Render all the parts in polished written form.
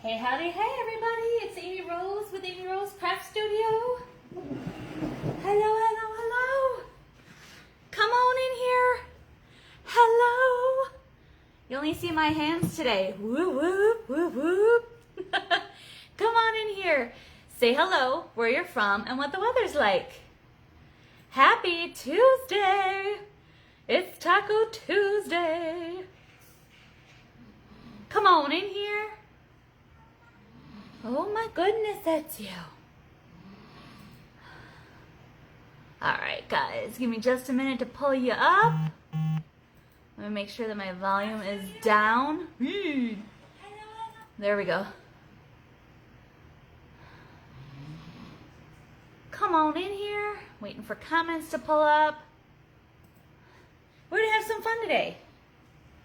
Hey, howdy, hey everybody, it's Amy Rose with Amy Rose Craft Studio. Hello, hello, hello. Come on in here. Hello. You only see my hands today. Whoop, whoop, whoop, whoop. Come on in here. Say hello, where you're from, and what the weather's like. Happy Tuesday. It's Taco Tuesday. Come on in here. Oh my goodness, that's you. All right, guys, give me just a minute to pull you up. Let me make sure that my volume is down. There we go. Come on in here. Waiting for comments to pull up. We're gonna have some fun today.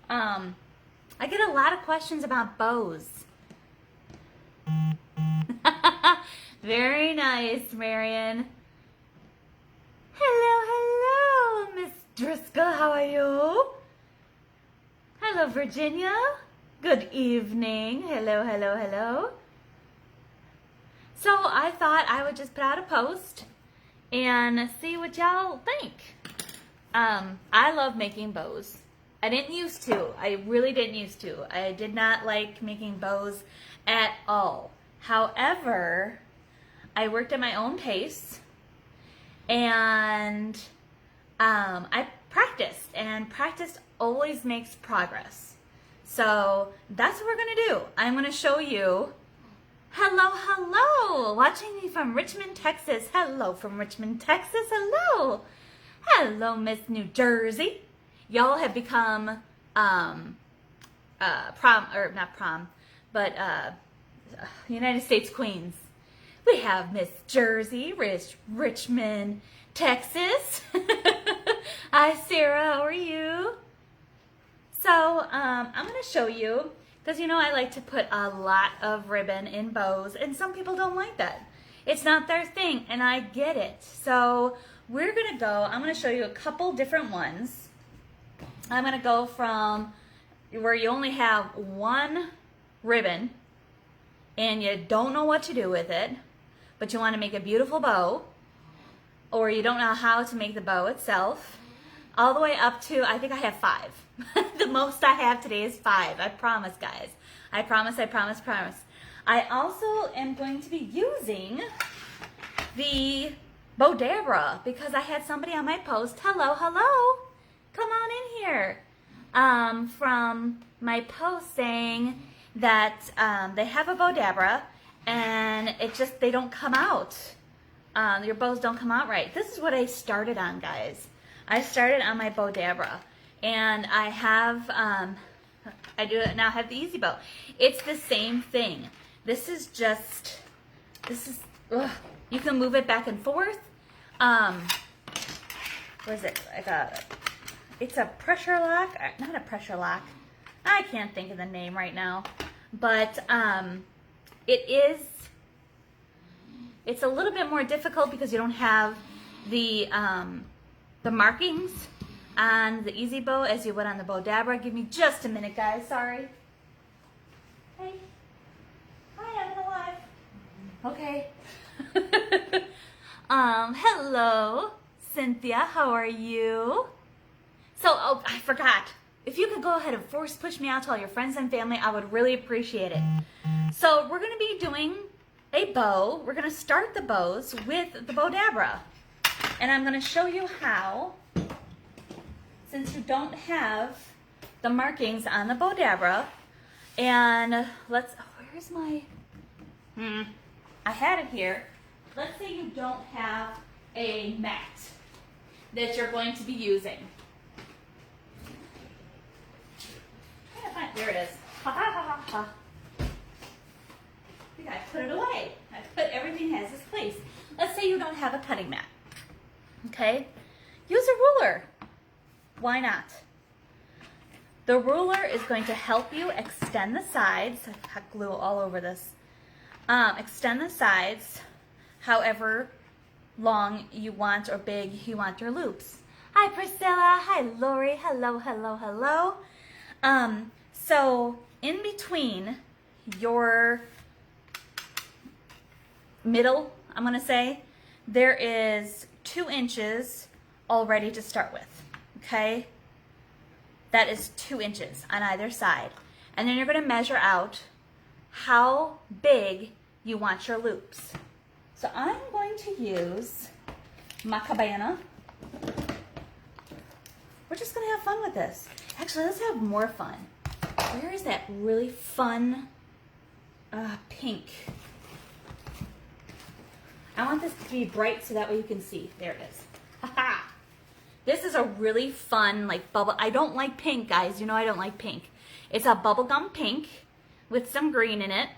I get a lot of questions about bows. Very nice, Marion. Hello, hello, Miss Driscoll. How are you? Hello, Virginia. Good evening. Hello, hello, hello. So I thought I would just put out a post and see what y'all think. I love making bows. I didn't used to. I really didn't used to. I did not like making bows at all. However, I worked at my own pace and I practiced, and practice always makes progress. So that's what we're going to do. I'm going to show you. Hello, hello, watching me from Richmond, Texas. Hello from Richmond, Texas. Hello. Hello, Miss New Jersey. Y'all have become United States queens. We have Miss Jersey, Richmond, Texas. Hi, Sarah, how are you? So I'm going to show you, because you know I like to put a lot of ribbon in bows, and some people don't like that. It's not their thing, and I get it. So we're going to go, I'm going to show you a couple different ones. I'm going to go from where you only have one ribbon and you don't know what to do with it, but you want to make a beautiful bow, or you don't know how to make the bow itself, all the way up to, I think I have 5. The most I have today is 5. I promise, guys. I promise, I promise, promise. I also am going to be using the Bodabra because I had somebody on my post, hello, hello, come on in here, from my post saying that they have a Bodabra and they don't come out. Your bows don't come out right. This is what I started on, guys. I started on my Bodabra, and I have, now have the Easy Bow. It's the same thing. You can move it back and forth. What is it? It's a pressure lock, not a pressure lock. I can't think of the name right now, but it's a little bit more difficult because you don't have the markings on the Easy Bow as you would on the Bodabra. Give me just a minute, guys. Sorry. Hey. Hi, I'm alive. Okay. Hello, Cynthia. How are you? So, oh, I forgot. If you could go ahead and force push me out to all your friends and family, I would really appreciate it. So we're going to be doing a bow. We're going to start the bows with the Bodabra. And I'm going to show you how, since you don't have the markings on the Bodabra. And where's my, I had it here. Let's say you don't have a mat that you're going to be using. There it is. Ha ha ha ha ha. I think I put it away. Everything has its place. Let's say you don't have a cutting mat. Okay? Use a ruler. Why not? The ruler is going to help you extend the sides. I've got glue all over this. Extend the sides however long you want or big you want your loops. Hi, Priscilla. Hi, Lori. Hello, hello, hello. So in between your middle, I'm gonna say, there is 2 inches already to start with, okay? That is 2 inches on either side. And then you're gonna measure out how big you want your loops. So I'm going to use my cabana. We're just gonna have fun with this. Actually, let's have more fun. Where is that really fun pink? I want this to be bright so that way you can see. There it is. Haha. This is a really fun, like, bubble. I don't like pink, guys. You know I don't like pink. It's a bubblegum pink with some green in it.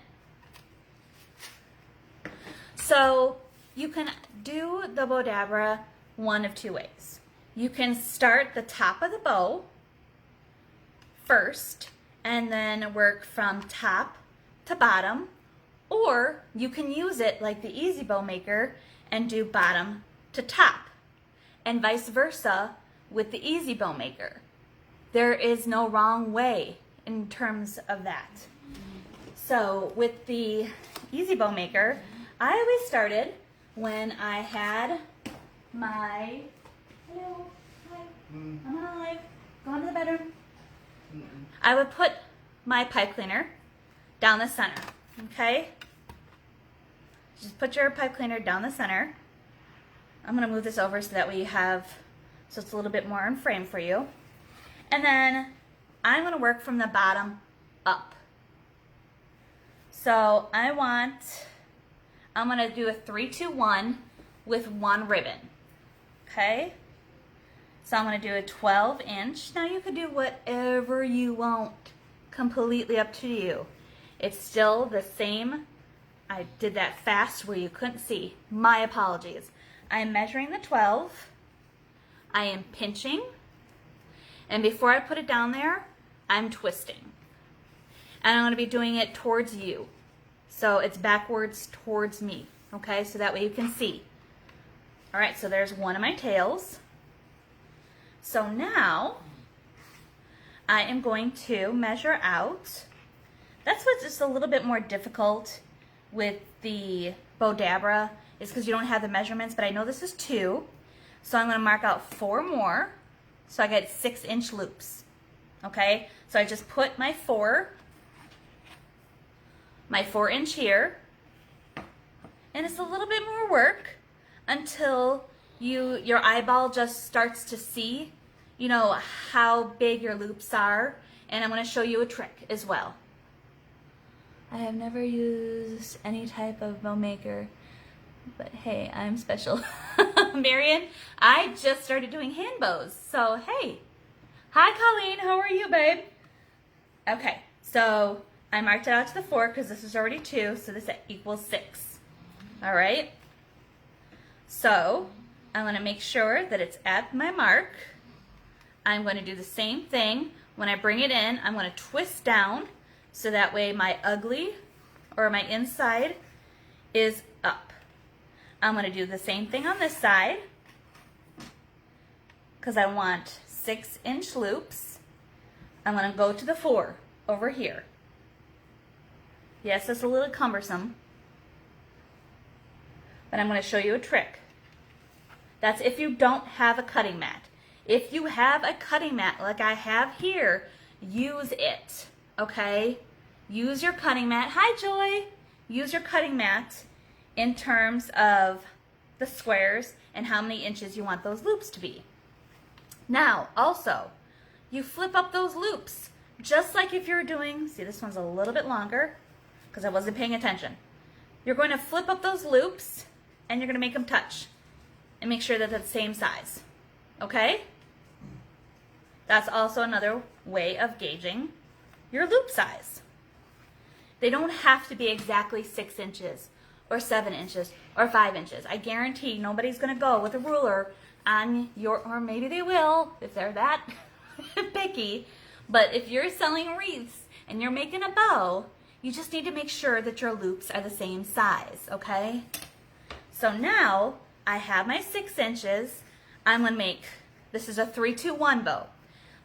So you can do the Bodabra one of 2 ways. You can start the top of the bow first and then work from top to bottom, or you can use it like the Easy Bow Maker and do bottom to top, and vice versa with the Easy Bow Maker. There is no wrong way in terms of that. So with the Easy Bow Maker, I always started when I had my, hello, hi, I'm alive, go into the bedroom. I would put my pipe cleaner down the center, okay? Just put your pipe cleaner down the center. I'm gonna move this over so that way you have, so it's a little bit more in frame for you. And then I'm gonna work from the bottom up. So I'm gonna do a 3-2-1 with 1 ribbon, okay? So I'm gonna do a 12-inch. Now you could do whatever you want, completely up to you. It's still the same. I did that fast where you couldn't see. My apologies. I'm measuring the 12. I am pinching. And before I put it down there, I'm twisting. And I'm gonna be doing it towards you. So it's backwards towards me, okay? So that way you can see. All right, so there's one of my tails. So now I am going to measure out. That's what's just a little bit more difficult with the Bodabra, is because you don't have the measurements, but I know this is 2. So I'm gonna mark out 4 more. So I get 6-inch loops, okay? So I just put my 4-inch here, and it's a little bit more work until your eyeball just starts to see, you know, how big your loops are. And I'm going to show you a trick as well. I have never used any type of bow maker, but hey, I'm special. Marion, I just started doing hand bows, so hey. Hi Colleen, how are you, babe? Okay, so I marked it out to the 4 because this is already 2, so this equals 6. All right, so I'm going to make sure that it's at my mark. I'm going to do the same thing. When I bring it in, I'm going to twist down so that way my ugly, or my inside, is up. I'm going to do the same thing on this side because I want 6-inch loops. I'm going to go to the 4 over here. Yes, it's a little cumbersome, but I'm going to show you a trick. That's if you don't have a cutting mat. If you have a cutting mat like I have here, use it, okay? Use your cutting mat. Hi, Joy. Use your cutting mat in terms of the squares and how many inches you want those loops to be. Now, also, you flip up those loops, just like if you're doing, see this one's a little bit longer because I wasn't paying attention. You're going to flip up those loops and you're going to make them touch and make sure that they're the same size, okay? That's also another way of gauging your loop size. They don't have to be exactly 6 inches or 7 inches or 5 inches. I guarantee nobody's going to go with a ruler on your, or maybe they will if they're that picky, but if you're selling wreaths and you're making a bow, you just need to make sure that your loops are the same size, okay? So now I have my 6 inches. I'm going to make, this is a 3-2-1 bow.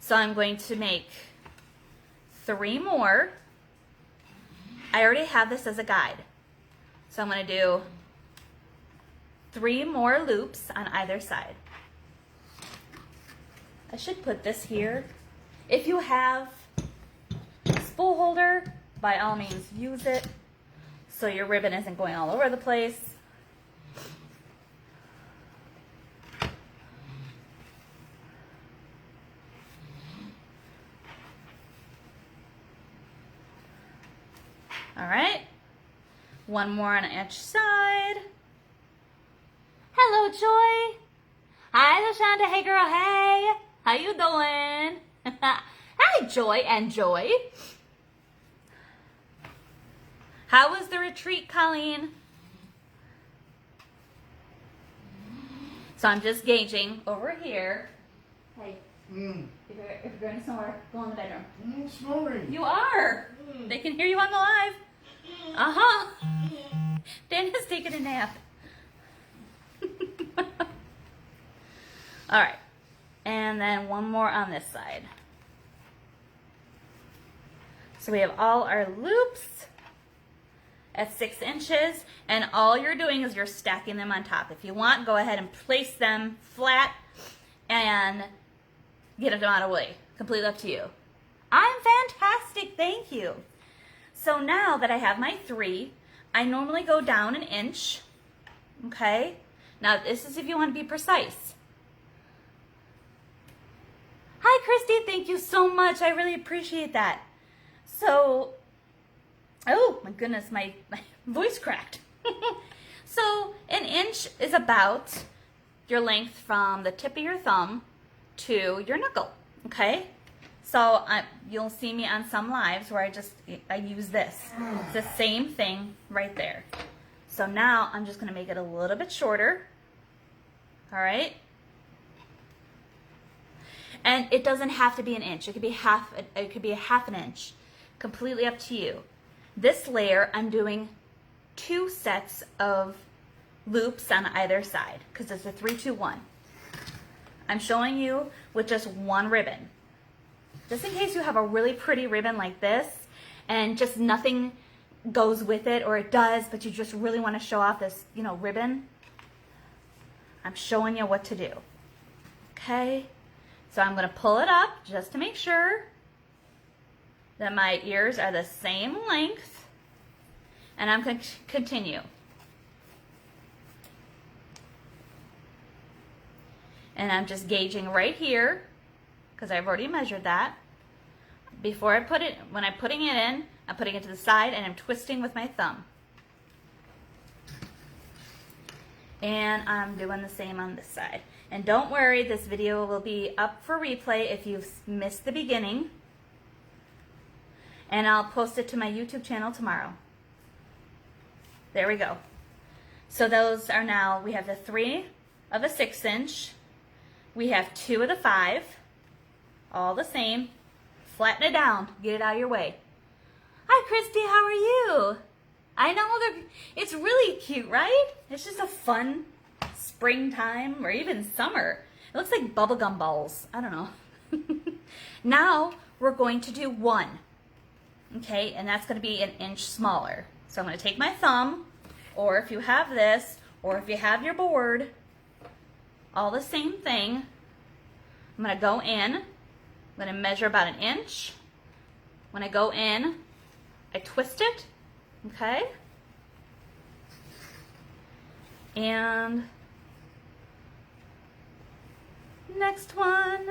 So I'm going to make 3 more, I already have this as a guide. So I'm going to do 3 more loops on either side. I should put this here. If you have a spool holder, by all means use it so your ribbon isn't going all over the place. All right, one more on each side. Hello, Joy. Hi, LaShonda. Hey, girl. Hey, how you doing? Hi, Joy and Joy. How was the retreat, Colleen? So I'm just gauging over here. Hey, if you're going somewhere, go in the bedroom. I'm snoring. You are. They can hear you on the live. Dana's taking a nap. All right. And then one more on this side. So we have all our loops at 6 inches, and all you're doing is you're stacking them on top. If you want, go ahead and place them flat and get them out of the way. Completely up to you. I'm fantastic, thank you. So now that I have my 3, I normally go down 1 inch, okay? Now this is if you want to be precise. Hi Christy, thank you so much, I really appreciate that. So, oh my goodness, my voice cracked. So 1 inch is about your length from the tip of your thumb to your knuckle, okay? So you'll see me on some lives where I use this. It's the same thing right there. So now I'm just gonna make it a little bit shorter, all right? And it doesn't have to be 1 inch. It could be a half an inch. Completely up to you. This layer, I'm doing 2 sets of loops on either side because it's a 3-2-1. I'm showing you with just 1 ribbon. Just in case you have a really pretty ribbon like this and just nothing goes with it, or it does, but you just really want to show off this, ribbon, I'm showing you what to do. Okay? So I'm going to pull it up just to make sure that my ears are the same length, and I'm going to continue. And I'm just gauging right here because I've already measured that. Before I put it, when I'm putting it in, I'm putting it to the side and I'm twisting with my thumb. And I'm doing the same on this side. And don't worry, this video will be up for replay if you've missed the beginning. And I'll post it to my YouTube channel tomorrow. There we go. So those are now, we have the 3 of a 6 inch. We have 2 of the 5. All the same. Flatten it down. Get it out of your way. Hi, Christy. How are you? I know it's really cute, right? It's just a fun springtime or even summer. It looks like bubblegum balls. I don't know. Now we're going to do 1. Okay, and that's going to be 1 inch smaller. So I'm going to take my thumb, or if you have this, or if you have your board, all the same thing. I'm going to go in. I'm going to measure about 1 inch. When I go in, I twist it, okay? And next one.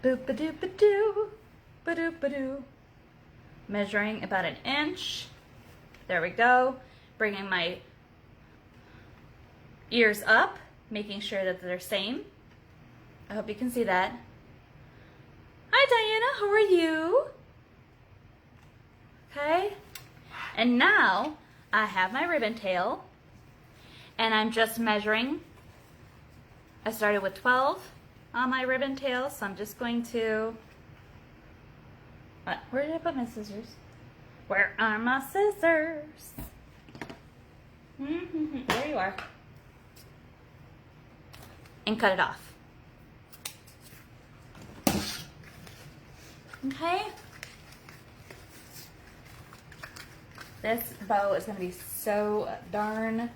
Boop-a-doop-a-doo, ba-doop-a-doo. Measuring about 1 inch. There we go. Bringing my ears up, making sure that they're same. I hope you can see that. Hi, Diana. How are you? Okay. And now I have my ribbon tail, and I'm just measuring. I started with 12 on my ribbon tail, so I'm just going to, where did I put my scissors? Where are my scissors? There you are. And cut it off. Okay? This bow is going to be so darn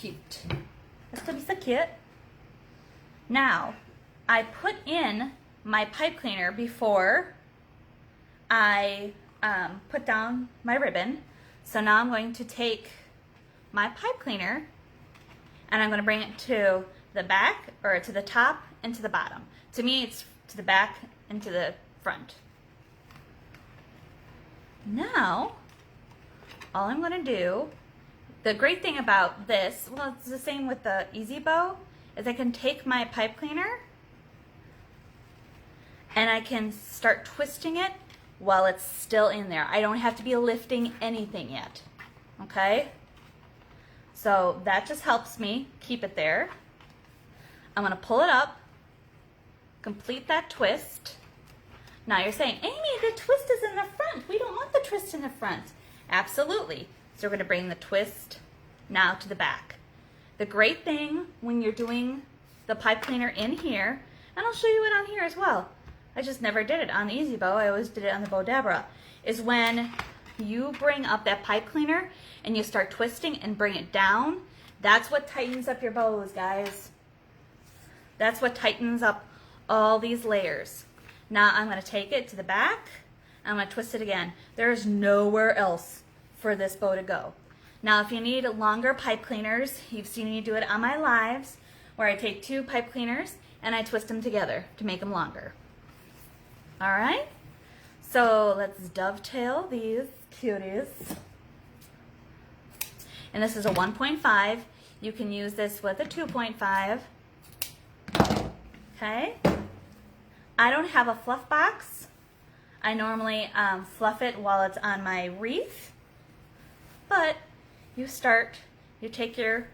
cute. It's going to be so cute. Now, I put in my pipe cleaner before I put down my ribbon. So now I'm going to take my pipe cleaner and I'm going to bring it to the back, or to the top and to the bottom. To me, it's to the back and to the front. Now, all I'm going to do, the great thing about this, well, it's the same with the Easy Bow, is I can take my pipe cleaner and I can start twisting it while it's still in there. I don't have to be lifting anything yet, okay? So that just helps me keep it there. I'm going to pull it up, complete that twist. Now you're saying, Amy, the twist is in the front. We don't want the twist in the front. Absolutely. So we're going to bring the twist now to the back. The great thing when you're doing the pipe cleaner in here, and I'll show you it on here as well, I just never did it on the Easy Bow, I always did it on the Bow Dabra, is when you bring up that pipe cleaner and you start twisting and bring it down, that's what tightens up your bows, guys. That's what tightens up all these layers. Now I'm going to take it to the back. I'm going to twist it again. There's nowhere else for this bow to go. Now if you need longer pipe cleaners, you've seen me do it on my lives, where I take 2 pipe cleaners and I twist them together to make them longer. All right, so let's dovetail these cuties. And this is a 1.5. You can use this with a 2.5. Okay. I don't have a fluff box. I normally fluff it while it's on my wreath. But you take your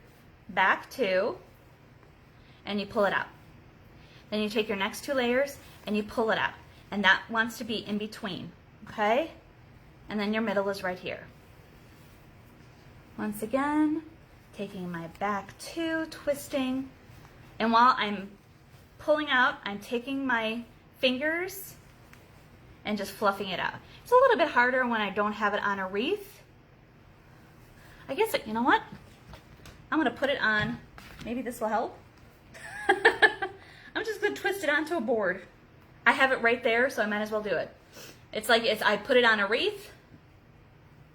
back 2 and you pull it out. Then you take your next 2 layers and you pull it out. And that wants to be in between, okay? And then your middle is right here. Once again, taking my back 2, twisting. And while I'm pulling out, I'm taking my fingers and just fluffing it out. It's a little bit harder when I don't have it on a wreath. I guess, you know what? I'm gonna put it on, maybe this will help. I'm just gonna twist it onto a board. I have it right there, so I might as well do it. It's like I put it on a wreath.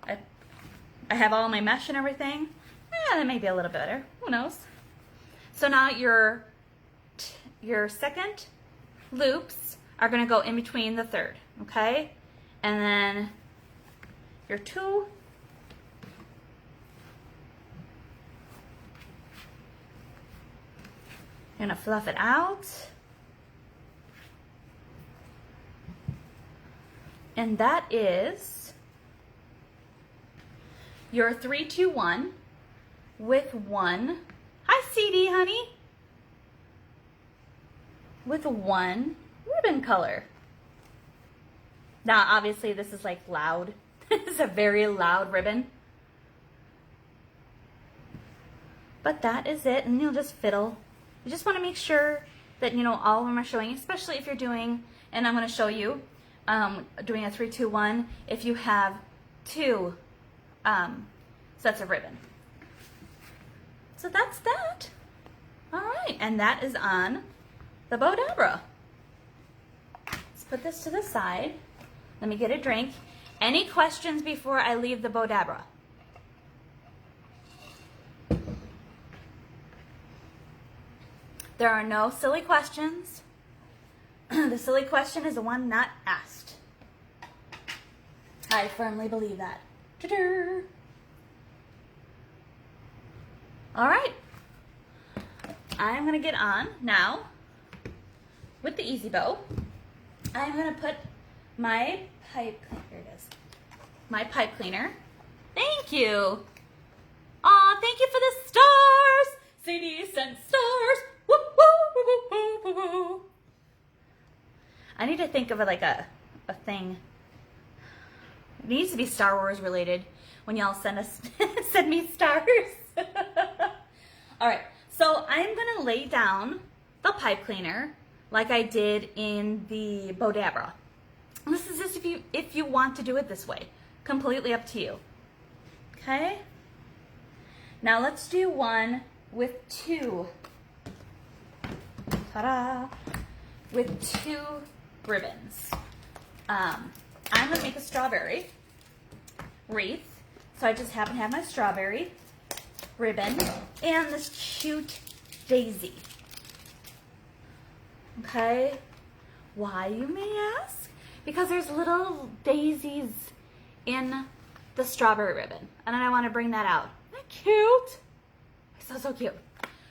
I have all my mesh and everything. That may be a little better, who knows? So now your second loops are gonna go in between the third, okay? And then your 2, you're gonna fluff it out. And that is your 3, 2, 1 with 1. Hi, CD, honey. With 1 ribbon color. Now, obviously, this is like loud. This is a very loud ribbon. But that is it, and you'll just fiddle. You just want to make sure that, you know, all of them are showing, especially if you're doing, and I'm going to show you, doing a 3, 2, 1, if you have 2 sets of ribbon. So that's that. All right, and that is on the Bow Dabra. Let's put this to the side. Let me get a drink. Any questions before I leave the Bow Dabra? There are no silly questions. The silly question is the one not asked. I firmly believe that. Ta-da! All right. I'm going to get on now with the Easy Bow. I'm going to put my pipe, here it is, my pipe cleaner. Thank you. Aw, thank you for the stars. CD sent stars. Woo, woo, woo, woo, woo, woo, woo. I need to think of it like a thing. It needs to be Star Wars related when y'all send me stars. All right, so I'm gonna lay down the pipe cleaner like I did in the Bow Dabra. This is just if you want to do it this way. Completely up to you. Okay. Now let's do one with two. Ta-da! With two ribbons. I'm gonna make a strawberry wreath. So I just happen to have my strawberry ribbon and this cute daisy. Okay. Why, you may ask? Because there's little daisies in the strawberry ribbon, and I want to bring that out. Isn't that cute? So cute.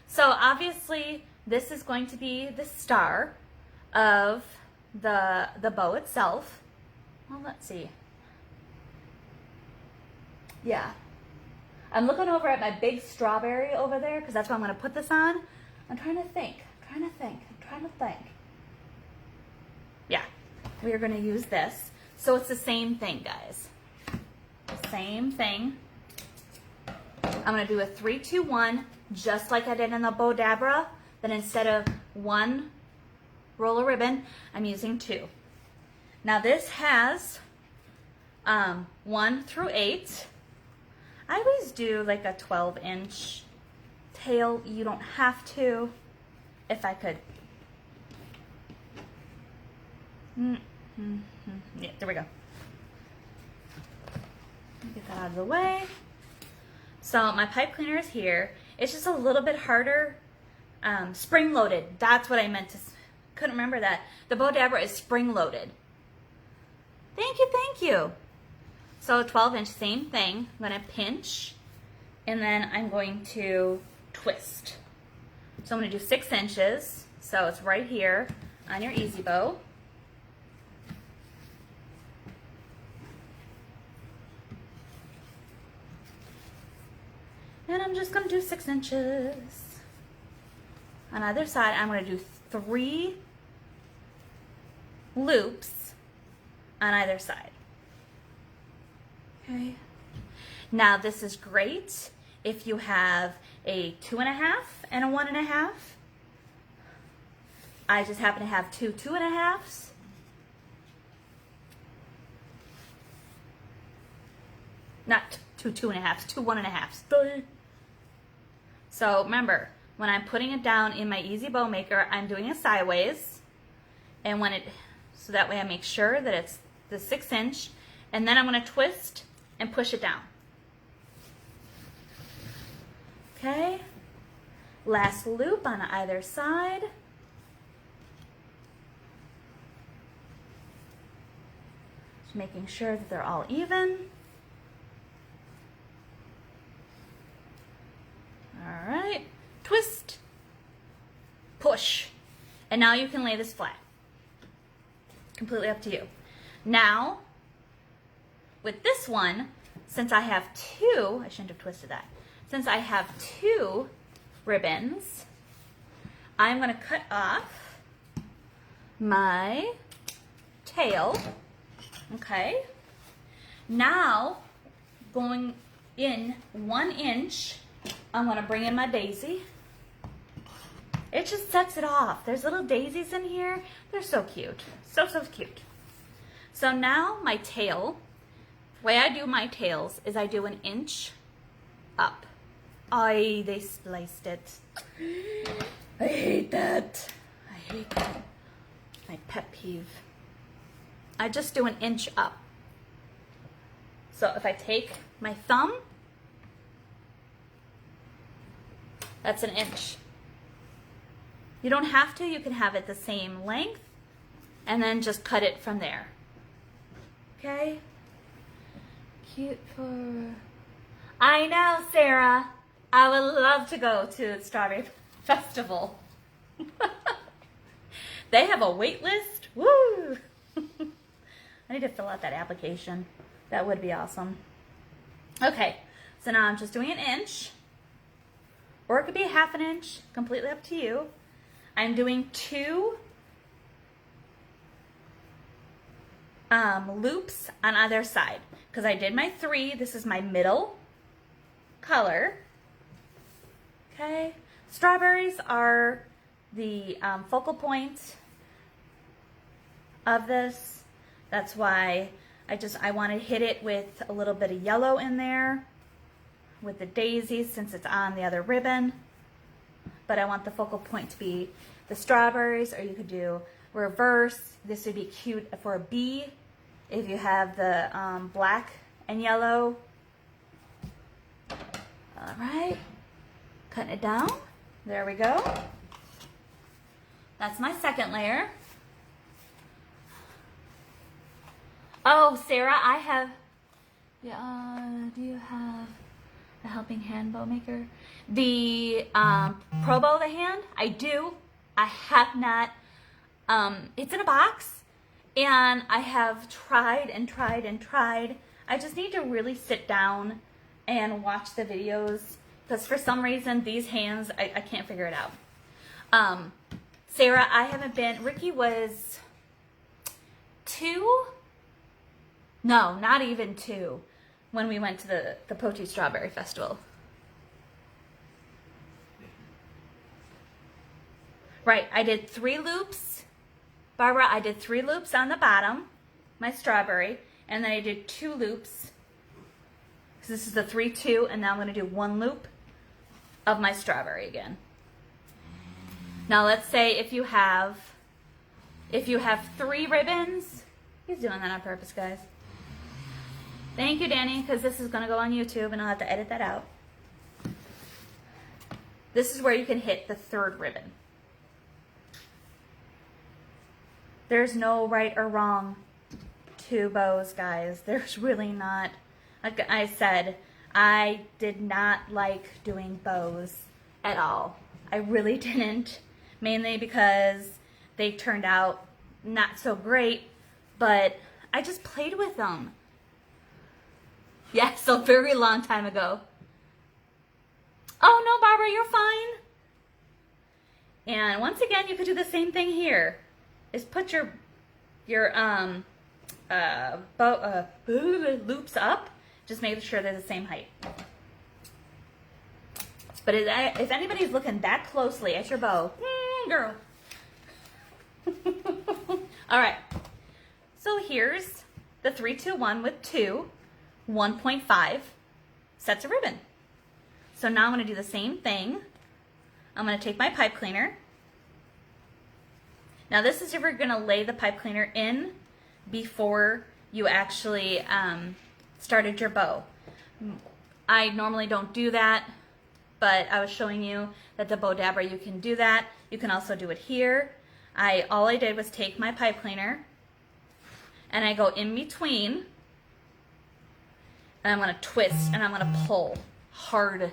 So obviously this is going to be the star of the bow itself. Well, let's see. Yeah. I'm looking over at my big strawberry over there because that's what I'm going to put this on. I'm trying to think. Yeah, we are going to use this. So it's the same thing, guys. Same thing. I'm going to do a 3, 2, 1, just like I did in the Bow Dabra. Then instead of one roll of ribbon, I'm using 2. Now this has 1 through 8. I always do like a 12-inch tail. You don't have to. If I could. Yeah, there we go. Get that out of the way. So my pipe cleaner is here. It's just a little bit harder. Spring loaded. That's what I meant to. Couldn't remember that. The Bow Dabra is spring loaded. Thank you, thank you. So 12-inch, same thing. I'm going to pinch, and then I'm going to twist. So I'm going to do 6 inches. So it's right here on your Easy Bow. And I'm just going to do 6 inches. On either side, I'm going to do 3 loops on either side. Okay. Now this is great if you have a 2.5 and a 1.5. I just happen to have 2 2.5s. Not 2 2.5s, 2 1.5s. So remember, when I'm putting it down in my Easy Bow Maker, I'm doing it sideways, and so that way I make sure that it's the 6 inch, and then I'm going to twist and push it down. Okay, last loop on either side. Just making sure that they're all even. All right, twist, push, and now you can lay this flat. Completely up to you. Now, with this one, since I have 2, I shouldn't have twisted that. Since I have 2 ribbons, I'm going to cut off my tail. Okay. Now, going in 1 inch, I'm going to bring in my daisy. It just sets it off. There's little daisies in here. They're so cute. So cute. So now my tail, the way I do my tails is I do 1 inch up. They spliced it. I hate that. I hate that. My pet peeve. I just do 1 inch up. So if I take my thumb, that's 1 inch. You don't have to. You can have it the same length and then just cut it from there. Okay? Cute for... I know, Sarah. I would love to go to the Strawberry Festival. They have a wait list. Woo! I need to fill out that application. That would be awesome. Okay, so now I'm just doing 1 inch. Or it could be 1/2 inch, completely up to you. I'm doing 2 loops on either side because I did my 3. This is my middle color. Okay, strawberries are the focal point of this. That's why I want to hit it with a little bit of yellow in there. with the daisies since it's on the other ribbon, but I want the focal point to be the strawberries, or you could do reverse. This would be cute for a bee if you have the black and yellow. All right, cutting it down. There we go. That's my second layer. Oh, Sarah, I have, do you have the Helping Hand Bow Maker? The Pro Bow the hand? I do. I have not. It's in a box, and I have tried and tried and tried. I just need to really sit down and watch the videos, because for some reason these hands, I can't figure it out. Sarah, I haven't been, Ricky was 2? No, not even 2 when we went to the Poachy Strawberry Festival. Right, I did 3 loops. Barbara, I did 3 loops on the bottom, my strawberry, and then I did 2 loops. So this is the 3-2, and now I'm going to do 1 loop of my strawberry again. Now let's say if you have 3 ribbons, he's doing that on purpose, guys. Thank you, Danny, because this is going to go on YouTube, and I'll have to edit that out. This is where you can hit the 3rd ribbon. There's no right or wrong to bows, guys. There's really not. Like I said, I did not like doing bows at all. I really didn't, mainly because they turned out not so great, but I just played with them. Yes, a very long time ago. Oh no, Barbara, you're fine. And once again, you could do the same thing here. Is put your loops up. Just make sure they're the same height. But if anybody's looking that closely at your bow, girl. All right. So here's the 3-2-1 with 1.5 sets of ribbon. So now I'm going to do the same thing. I'm going to take my pipe cleaner. Now this is if you're going to lay the pipe cleaner in before you actually started your bow. I normally don't do that, but I was showing you that the bow dabber, you can do that. You can also do it here. All I did was take my pipe cleaner and I go in between, and I'm going to twist and I'm going to pull hard,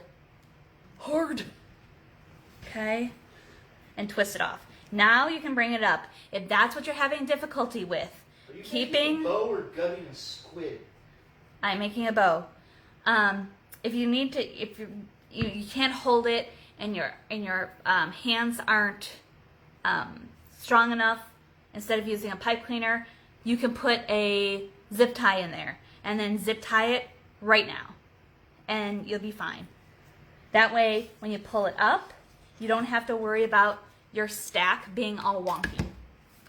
okay, and twist it off. Now you can bring it up. If that's what you're having difficulty with, Are you keeping making a bow or gutting a squid? I'm making a bow. If you need to, if you can't hold it and your hands aren't strong enough, instead of using a pipe cleaner, you can put a zip tie in there and then zip tie it right now, and you'll be fine. That way, when you pull it up, you don't have to worry about your stack being all wonky.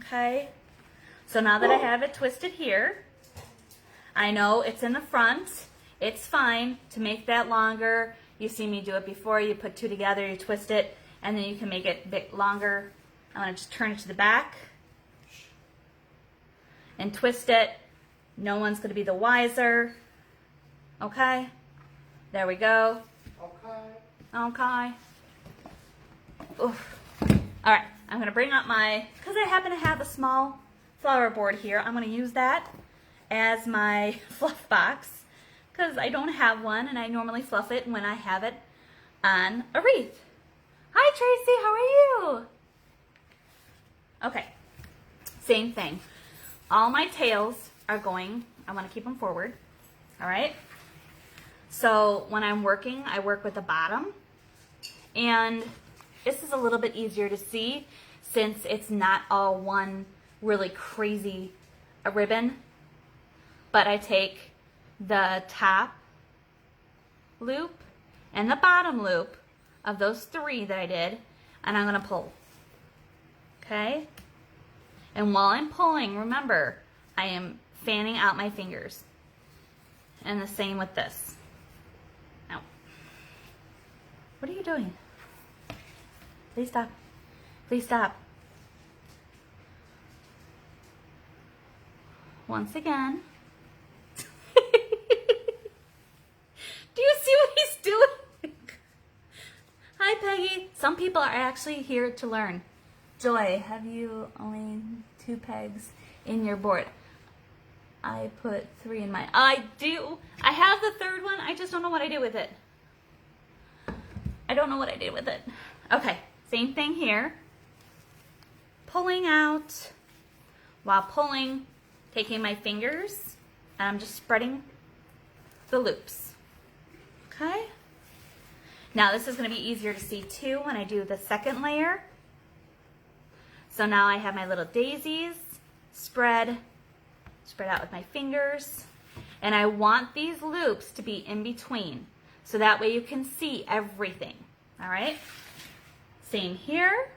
Okay? So now that I have it twisted here, I know it's in the front. It's fine to make that longer. You see me do it before. You put 2 together, you twist it, and then you can make it a bit longer. I'm going to just turn it to the back and twist it. No one's going to be the wiser. Okay? There we go. Okay. Oof. All right, I'm going to bring up because I happen to have a small flower board here, I'm going to use that as my fluff box, because I don't have one, and I normally fluff it when I have it on a wreath. Hi, Tracy, how are you? Okay, same thing. All my tails are going, I want to keep them forward, all right? So when I'm working, I work with the bottom, and this is a little bit easier to see since it's not all one really crazy ribbon. But I take the top loop and the bottom loop of those 3 that I did, and I'm going to pull. Okay? And while I'm pulling, remember, I am fanning out my fingers. And the same with this. Now, What are you doing? Please stop. Please stop. Once again. Do you see what he's doing? Hi, Peggy. Some people are actually here to learn. Joy, have you only 2 pegs in your board? I put 3 in mine. I do. I have the 3rd one. I just don't know what I did with it. I don't know what I did with it. Okay, same thing here. Pulling out. While pulling, taking my fingers, and I'm just spreading the loops. Okay? Now this is going to be easier to see too when I do the 2nd layer. So now I have my little daisies spread out with my fingers. And I want these loops to be in between. So that way you can see everything. All right? Same here.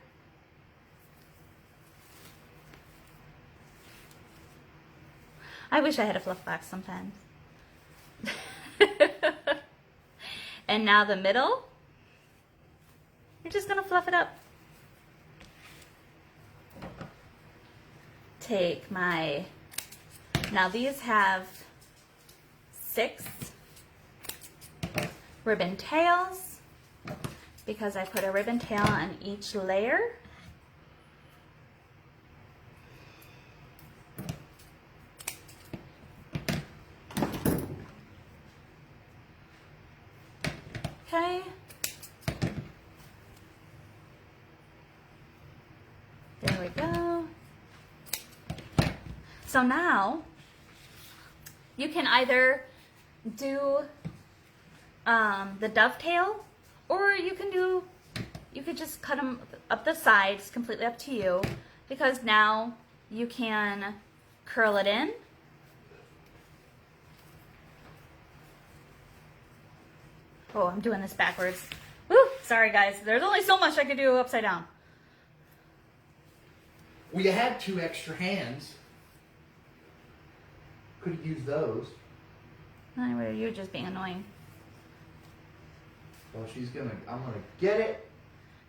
I wish I had a fluff box sometimes. And now the middle. You're just going to fluff it up. Take my... Now these have 6 ribbon tails because I put a ribbon tail on each layer. Okay. There we go. So now you can either do the dovetail, or you could just cut them up the sides, completely up to you, because now you can curl it in. Oh, I'm doing this backwards. Woo, sorry guys, there's only so much I could do upside down. Well, you had 2 extra hands. Could have used those. Anyway, you're just being annoying. Well, I'm gonna get it.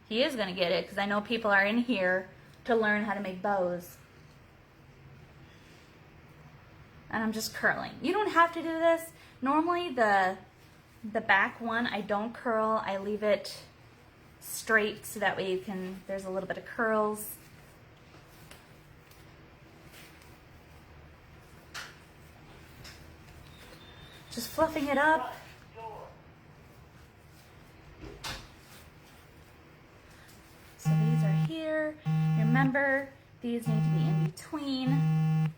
He is gonna get it because I know people are in here to learn how to make bows. And I'm just curling. You don't have to do this. Normally the back one I don't curl. I leave it straight so that way there's a little bit of curls. Just fluffing it up. So these are here. Remember, these need to be in between.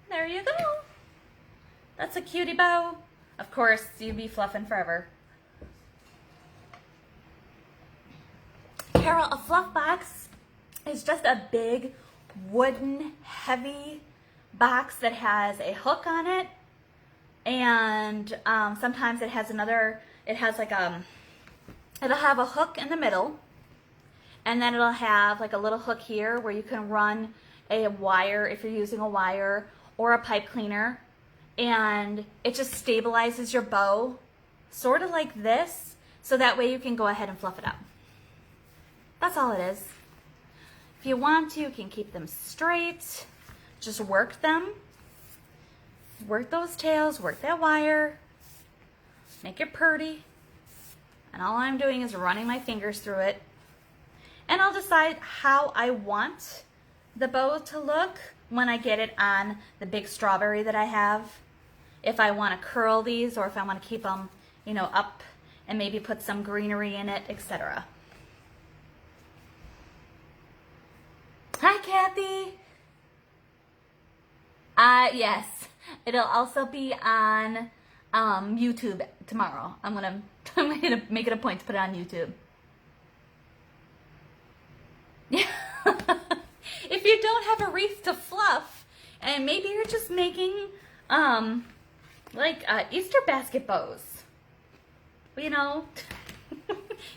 There you go. That's a cutie bow. Of course, you'd be fluffing forever. Carol, a fluff box is just a big wooden heavy box that has a hook on it. And sometimes it has it'll have a hook in the middle, and then it'll have like a little hook here where you can run a wire if you're using a wire or a pipe cleaner, and it just stabilizes your bow sort of like this, so that way you can go ahead and fluff it up. That's all it is. If you want to, you can keep them straight, just work them. Work those tails, work that wire, make it pretty. And all I'm doing is running my fingers through it. And I'll decide how I want the bow to look when I get it on the big strawberry that I have. If I want to curl these, or if I want to keep them, up and maybe put some greenery in it, etc. Hi, Kathy. Yes. It'll also be on YouTube tomorrow. I'm gonna make it a point to put it on YouTube. Yeah. If you don't have a wreath to fluff, and maybe you're just making Easter basket bows, you know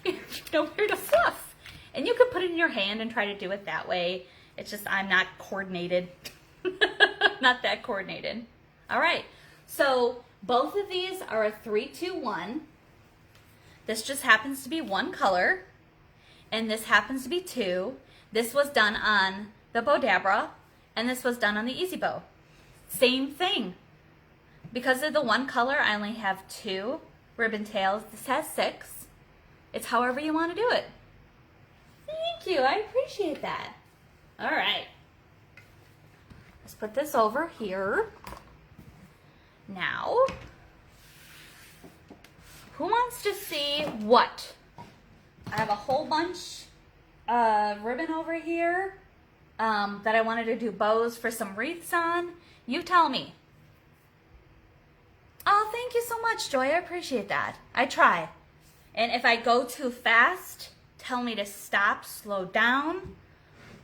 where to fluff, and you could put it in your hand and try to do it that way. It's just I'm not coordinated. Not that coordinated. All right, so both of these are a 3-2-1. This just happens to be one color, and this happens to be two. This was done on the Bodabra, and this was done on the Easy Bow. Same thing. Because of the one color, I only have 2 ribbon tails. This has 6. It's however you want to do it. Thank you. I appreciate that. All right. Let's put this over here. Now, who wants to see what? I have a whole bunch of ribbon over here that I wanted to do bows for some wreaths on. You tell me. Oh, thank you so much, Joy. I appreciate that. I try. And if I go too fast, tell me to stop, slow down.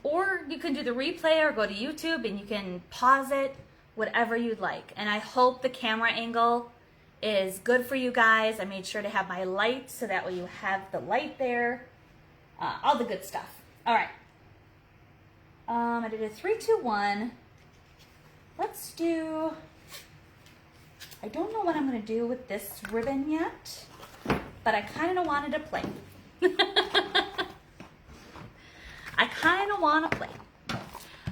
Or you can do the replay or go to YouTube and you can pause it, whatever you'd like. And I hope the camera angle is good for you guys. I made sure to have my light so that way you have the light there. All the good stuff. All right. I did a 3, 2, 1. Let's do... I don't know what I'm going to do with this ribbon yet, but I kind of wanted to play. I kind of want to play.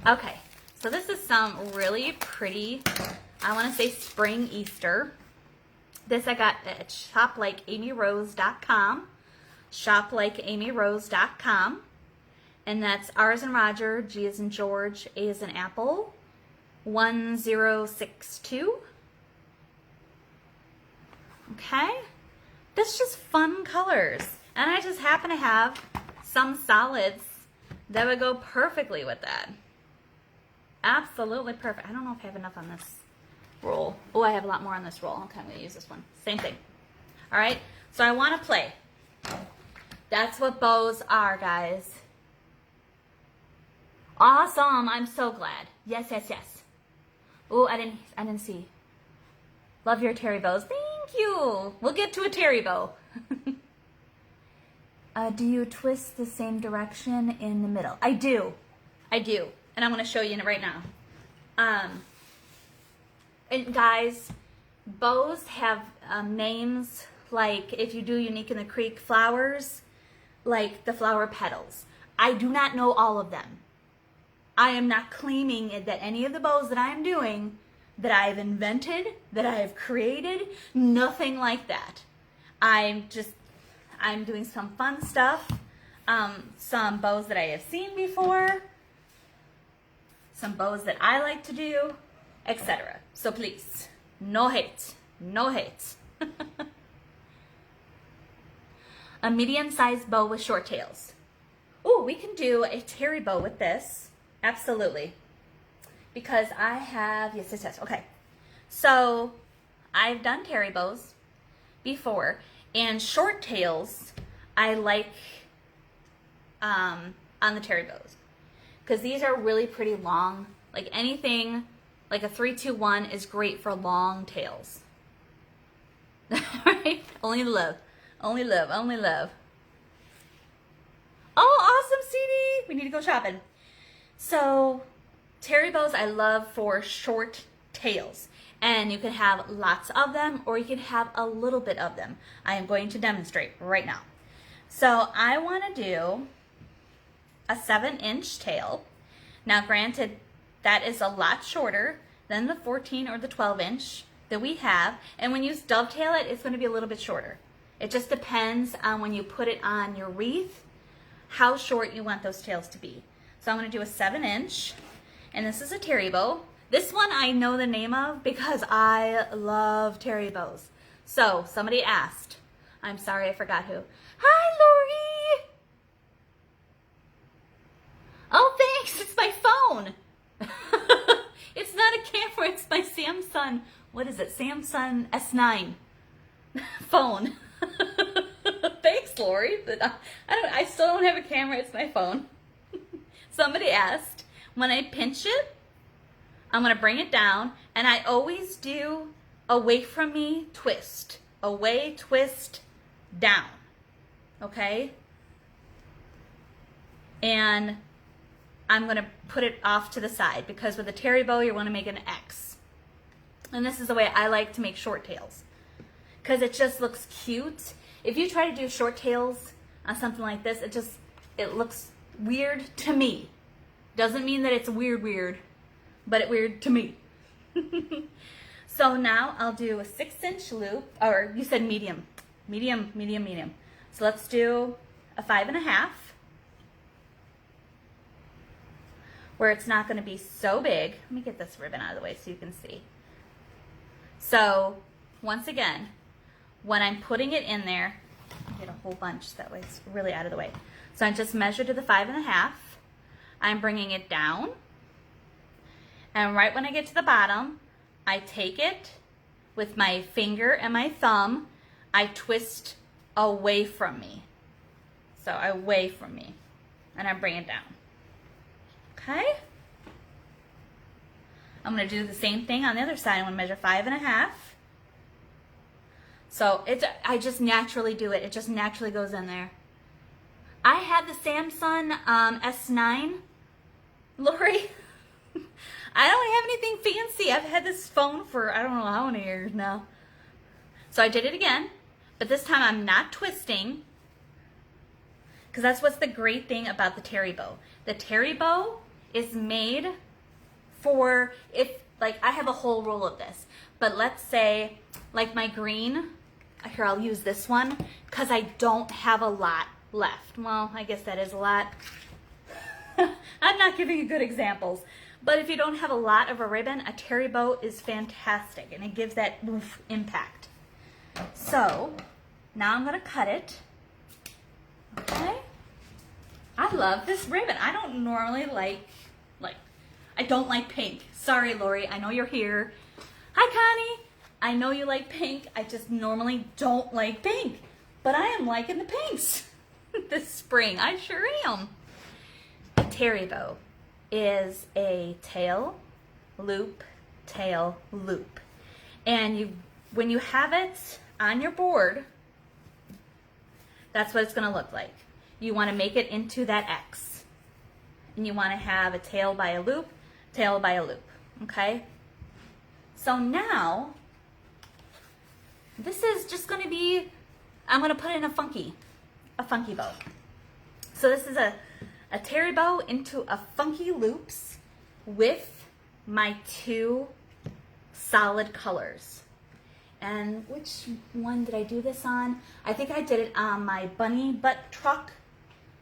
Okay, so this is some really pretty, I want to say spring Easter. This I got at shoplikeamyrose.com, shoplikeamyrose.com, and that's R as in Roger, G as in George, A as in Apple, 1062. Okay, that's just fun colors. And I just happen to have some solids that would go perfectly with that. Absolutely perfect. I don't know if I have enough on this roll. Oh, I have a lot more on this roll. Okay, I'm going to use this one. Same thing. All right, so I want to play. That's what bows are, guys. Awesome. I'm so glad. Yes, yes, yes. Oh, I didn't see. Love your terry bows. Thank you. We'll get to a terry bow. Do you twist the same direction in the middle? I do. I do. And I'm going to show you right now. And guys, bows have names like, if you do Unique in the Creek flowers, like the flower petals. I do not know all of them. I am not claiming that any of the bows that I am doing that I've invented, that I have created, nothing like that. I'm doing some fun stuff, some bows that I have seen before, some bows that I like to do, etc. So please, no hate, no hate. A medium-sized bow with short tails. Oh, we can do a terry bow with this, absolutely. Because I have, yes, yes, yes, okay. So I've done terry bows before, and short tails I like on the terry bows. Because these are really pretty long. Like anything, like a 3, 2, 1 is great for long tails. Right? Only love, only love, only love. Oh, awesome, CD. We need to go shopping. So terry bows I love for short tails, and you can have lots of them or you can have a little bit of them. I am going to demonstrate right now. So I want to do a 7-inch tail. Now granted, that is a lot shorter than the 14 or the 12-inch that we have, and when you dovetail it, it's going to be a little bit shorter. It just depends on when you put it on your wreath, how short you want those tails to be. So I'm going to do a 7-inch. And this is a terry bow. This one I know the name of because I love terry bows. So somebody asked. I'm sorry, I forgot who. Hi, Lori. Oh, thanks. It's my phone. It's not a camera. It's my Samsung. What is it? Samsung S9 phone. Thanks, Lori. But I still don't have a camera. It's my phone. Somebody asked. When I pinch it, I'm going to bring it down, and I always do away from me, twist. Away, twist, down. Okay? And I'm going to put it off to the side, because with a terry bow, you want to make an X. And this is the way I like to make short tails, because it just looks cute. If you try to do short tails on something like this, it looks weird to me. Doesn't mean that it's weird, but it's weird to me. So now I'll do a 6-inch loop, or you said medium. So let's do a 5.5, where it's not going to be so big. Let me get this ribbon out of the way so you can see. So once again, when I'm putting it in there, I get a whole bunch, that way it's really out of the way. So I just measure to the 5.5. I'm bringing it down, and right when I get to the bottom, I take it with my finger and my thumb, I twist away from me. So away from me, and I bring it down. Okay? I'm going to do the same thing on the other side. I'm going to measure 5.5. So I just naturally do it. It just naturally goes in there. I had the Samsung S9, Lori. I don't have anything fancy. I've had this phone for I don't know how many years now. So I did it again, but this time I'm not twisting, because that's what's the great thing about the Terry bow. The Terry bow is made for, if, like, I have a whole roll of this, but let's say, like my green, here I'll use this one, because I don't have a lot left. Well, I guess that is a lot. I'm not giving you good examples. But if you don't have a lot of a ribbon, a Terry bow is fantastic, and it gives that oof impact. So now I'm going to cut it. Okay. I love this ribbon. I don't normally I don't like pink. Sorry, Lori. I know you're here. Hi, Connie. I know you like pink. I just normally don't like pink. But I am liking the pinks this spring. I sure am. A Terry bow is a tail, loop, and when you have it on your board, that's what it's going to look like. You want to make it into that X, and you want to have a tail by a loop, okay? So now this is just going to be, I'm going to put in a funky bow. So this is a Terry bow into a funky loops with my 2 solid colors. And which one did I do this on? I think I did it on my bunny butt truck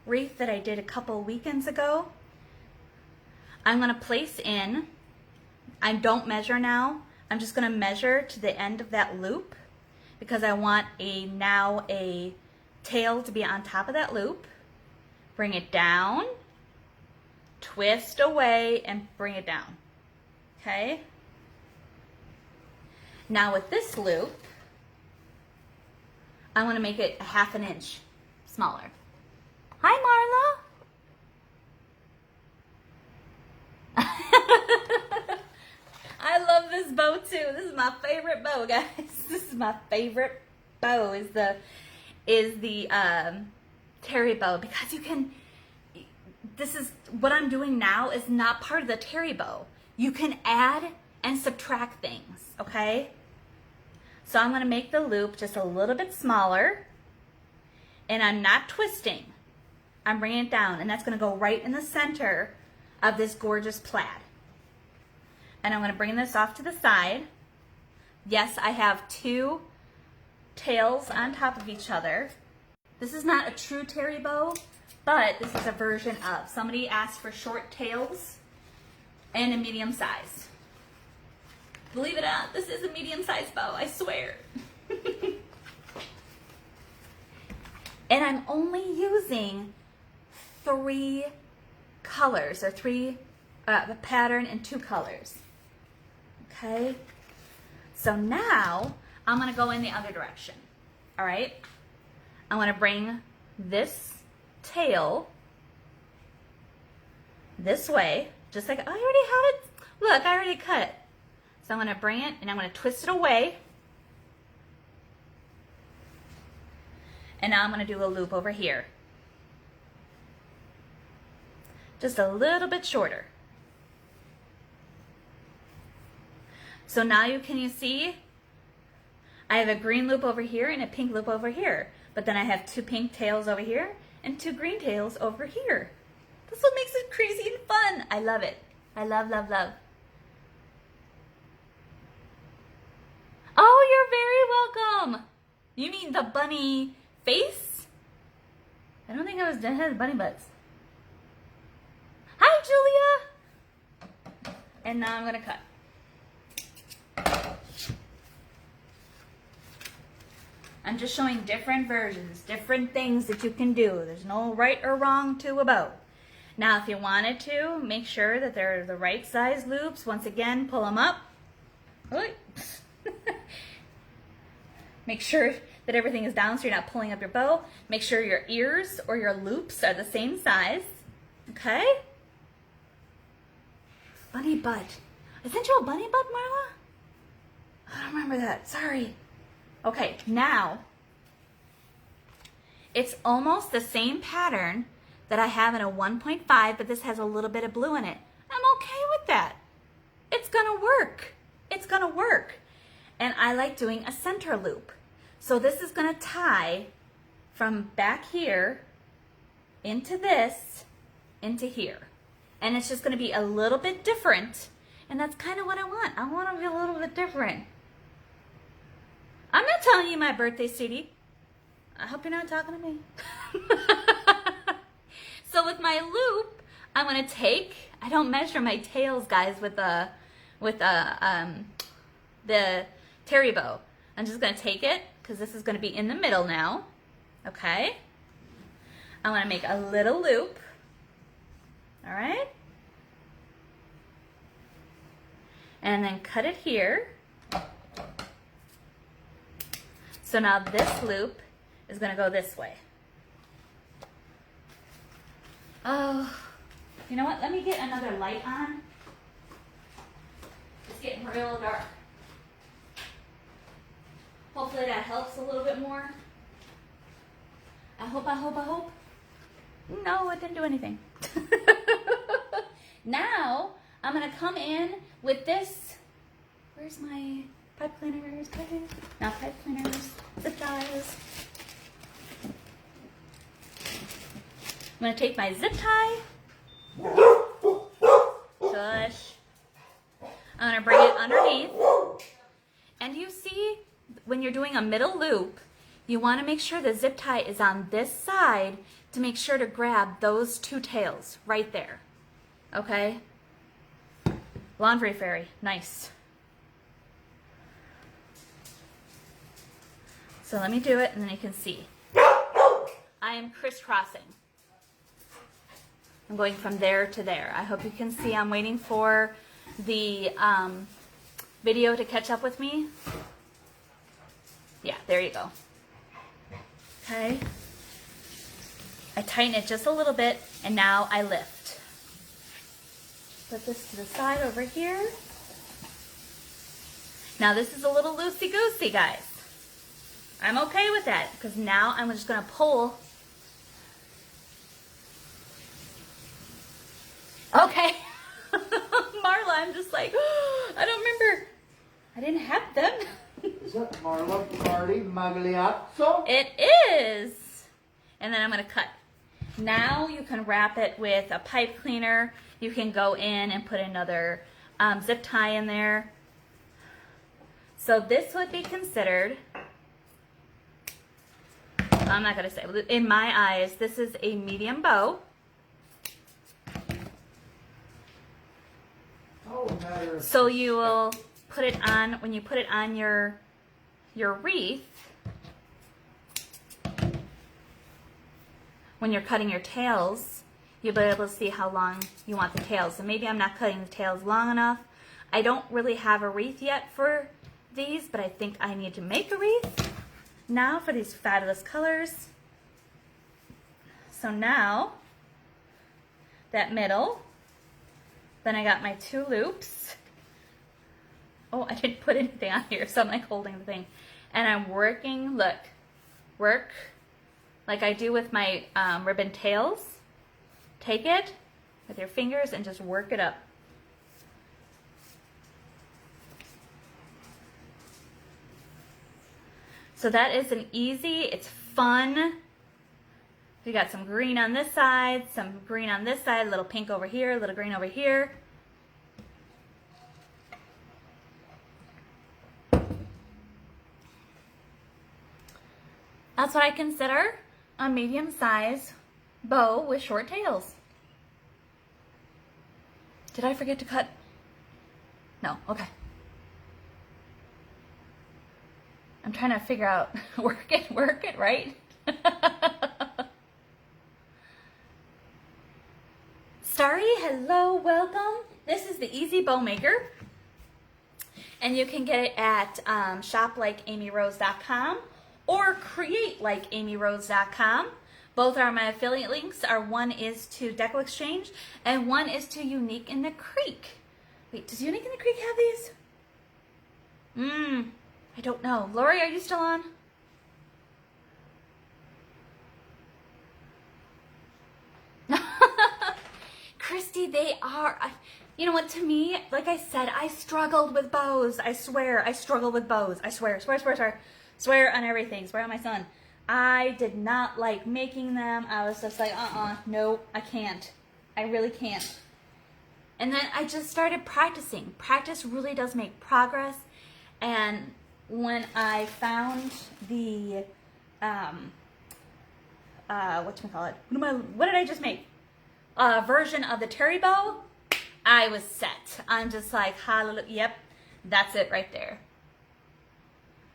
wreath that I did a couple weekends ago. I'm going to place in, I don't measure now, I'm just going to measure to the end of that loop, because I want now a tail to be on top of that loop. Bring it down, twist away, and bring it down. Okay? Now with this loop, I want to make it 1/2 inch smaller. Hi, Marla. I love this bow too. This is my favorite bow, guys. This is my favorite bow, is the Terry bow, because you can, this is what I'm doing now is not part of the Terry bow. You can add and subtract things, okay? So I'm going to make the loop just a little bit smaller, and I'm not twisting. I'm bringing it down, and that's going to go right in the center of this gorgeous plaid. And I'm going to bring this off to the side. Yes, I have 2 tails on top of each other. This is not a true Terry bow, but this is a version of. Somebody asked for short tails and a medium size. Believe it or not, this is a medium sized bow, I swear. And I'm only using 3 colors, or 3 the pattern in 2 colors. Okay, so now I'm going to go in the other direction. All right, I'm going to bring this tail this way, just like I already have it. Look, I already cut it. So I'm going to bring it, and I'm going to twist it away. And now I'm going to do a loop over here. Just a little bit shorter. So now you see, I have a green loop over here and a pink loop over here. But then I have 2 pink tails over here and 2 green tails over here. That's what makes it crazy and fun. I love it. I love, love, love. Oh, you're very welcome. You mean the bunny face? I don't think I had bunny butts. Hi, Julia. And now I'm gonna cut. I'm just showing different versions, different things that you can do. There's no right or wrong to a bow. Now, if you wanted to, make sure that they're the right size loops. Once again, pull them up. Make sure that everything is down so you're not pulling up your bow. Make sure your ears or your loops are the same size. Okay? Bunny butt. I sent you a bunny butt, Marla? I don't remember that. Sorry. Okay, now it's almost the same pattern that I have in a 1.5, but this has a little bit of blue in it. I'm okay with that. It's gonna work. It's gonna work. And I like doing a center loop. So this is gonna tie from back here into this, into here. And it's just gonna be a little bit different. And that's kind of what I want. I want to be a little bit different. I'm not telling you my birthday, sweetie. I hope you're not talking to me. So with my loop, I'm gonna take. I don't measure my tails, guys, with the terry bow. I'm just gonna take it because this is gonna be in the middle now. Okay. I want to make a little loop. All right. And then cut it here. So now this loop is going to go this way. Oh, you know what? Let me get another light on. It's getting real dark. Hopefully that helps a little bit more. I hope. No, it didn't do anything. Now, I'm going to come in with this. Where's my pipe cleaners? Not pipe cleaners, zip ties. I'm going to take my zip tie. Shush. I'm going to bring it underneath. And you see, when you're doing a middle loop, you want to make sure the zip tie is on this side to make sure to grab those 2 tails right there. Okay? Laundry fairy, nice. So let me do it and then you can see. I am crisscrossing. I'm going from there to there. I hope you can see. I'm waiting for the video to catch up with me. Yeah, there you go. Okay. I tighten it just a little bit and now I lift. Put this to the side over here. Now this is a little loosey-goosey, guys. I'm okay with that because now I'm just going to pull. Okay. Marla, I'm just like, oh, I don't remember. I didn't have them. Is that Marla Party Magliazzo? It is. And then I'm going to cut. Now you can wrap it with a pipe cleaner. You can go in and put another zip tie in there. So this would be considered, I'm not going to say, in my eyes, this is a medium bow. So you will put it on, when you put it on your wreath, when you're cutting your tails, you'll be able to see how long you want the tails. So maybe I'm not cutting the tails long enough. I don't really have a wreath yet for these, but I think I need to make a wreath now for these fabulous colors. So now, that middle, then I got my 2 loops. Oh, I didn't put anything on here, so I'm like holding the thing. And I'm working, look, work like I do with my ribbon tails. Take it with your fingers and just work it up. So that is an easy, it's fun. We got some green on this side, some green on this side, a little pink over here, a little green over here. That's what I consider a medium-sized bow with short tails. Did I forget to cut? No, okay. I'm trying to figure out, work it, right? Starry, hello, welcome. This is the Easy Bow Maker. And you can get it at shoplikeamyrose.com or createlikeamyrose.com. Both are my affiliate links. One is to Deco Exchange and one is to Unique in the Creek. Wait, does Unique in the Creek have these? I don't know. Lori, are you still on? Christy, they are. You know what, to me, like I said, I struggled with bows. I swear, I struggled with bows. I swear. Swear on everything. Swear on my son. I did not like making them. I was just like, no, I can't. I really can't. And then I just started practicing. Practice really does make progress. And when I found the, whatchamacallit? What did I just make? Version of the Terry bow, I was set. I'm just like, hallelujah. Yep, that's it right there.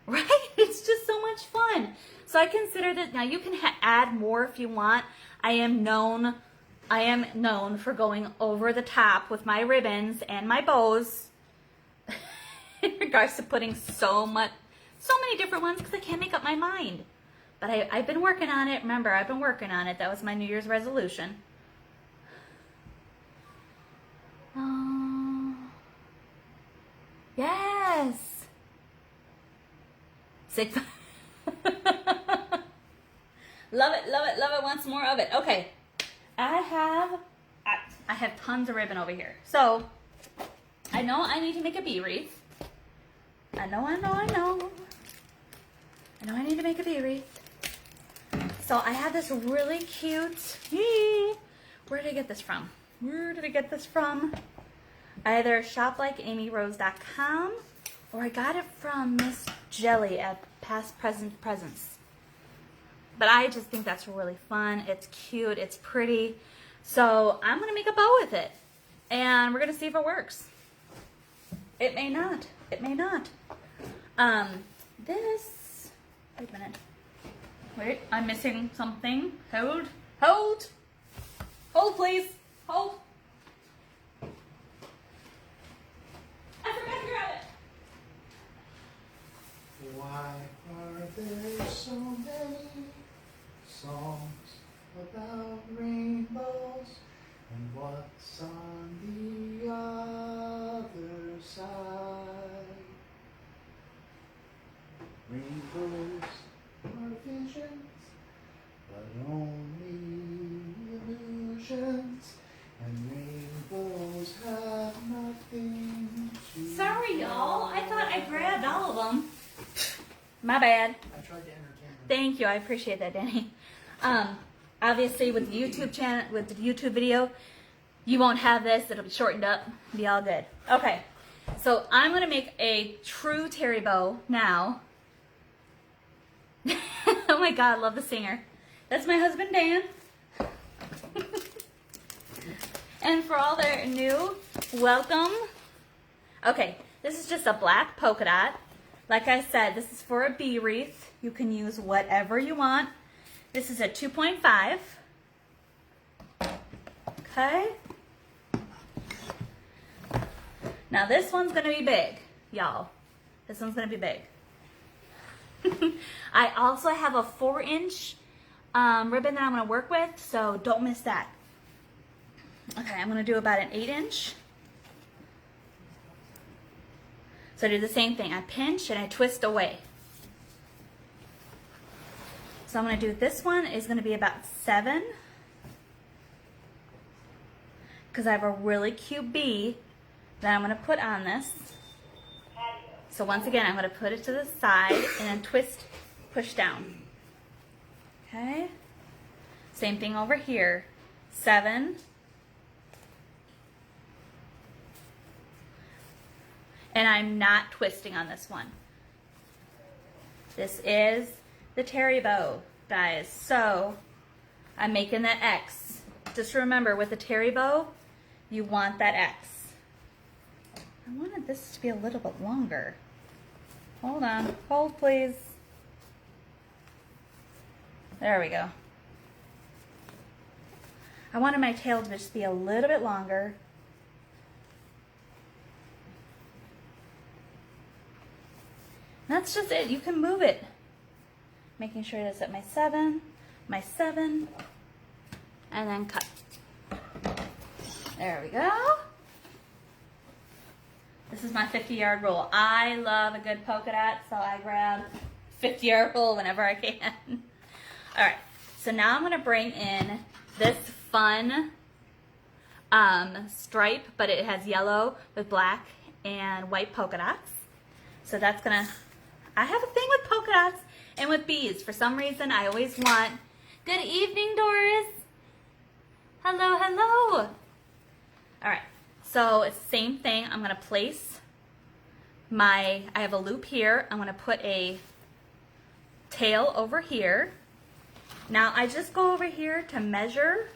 Right? It's just so much fun. So I consider that, now you can add more if you want. I am known for going over the top with my ribbons and my bows in regards to putting so many different ones because I can't make up my mind. But I've been working on it. Remember, I've been working on it. That was my New Year's resolution. Yes. Six. Love it. Wants more of it. Okay. I have tons of ribbon over here. So, I know I need to make a bee wreath. I know I need to make a bee wreath. So, I have this really cute, where did I get this from? Either shoplikeamyrose.com or I got it from Miss Jelly at Past Present Presents. But I just think that's really fun. It's cute. It's pretty. So I'm going to make a bow with it. And we're going to see if it works. It may not. Wait a minute. Wait, I'm missing something. Hold, please. Hold. I forgot to grab it. Why are there so many songs about rainbows? And what's on the other side? Rainbows are visions, but only illusions. And rainbows have nothing to Sorry, y'all. I thought I grabbed all of them. My bad. I tried to entertain them. Thank you. I appreciate that, Danny. Obviously, with the YouTube channel, with the YouTube video, you won't have this. It'll be shortened up. Be all good. Okay. So I'm going to make a true Terry bow now. Oh my God, I love the singer. That's my husband, Dan. And for all that are new, welcome. Okay, this is just a black polka dot. Like I said, this is for a bee wreath. You can use whatever you want. This is a 2.5. Okay. Now this one's going to be big, y'all. This one's going to be big. I also have a 4-inch ribbon that I'm going to work with, so don't miss that. Okay, I'm going to do about an 8-inch. So I do the same thing. I pinch and I twist away. So I'm going to do this one is going to be about 7. Because I have a really cute bee that I'm going to put on this. So once again, I'm going to put it to the side and then twist, push down. Okay. Same thing over here. 7. And I'm not twisting on this one. This is the terry bow, guys. So I'm making that X. Just remember, with the terry bow, you want that X. I wanted this to be a little bit longer. Hold on. Hold, please. There we go. I wanted my tail to just be a little bit longer. That's just it. You can move it. Making sure that's at my 7, and then cut. There we go. This is my 50-yard rule. I love a good polka dot, so I grab 50-yard rule whenever I can. All right, so now I'm gonna bring in this fun stripe, but it has yellow with black and white polka dots. So that's gonna, I have a thing with polka dots and with bees. For some reason, I always want, good evening, Doris. Hello, hello. All right, so it's the same thing. I'm gonna place I have a loop here. I'm gonna put a tail over here. Now I just go over here to measure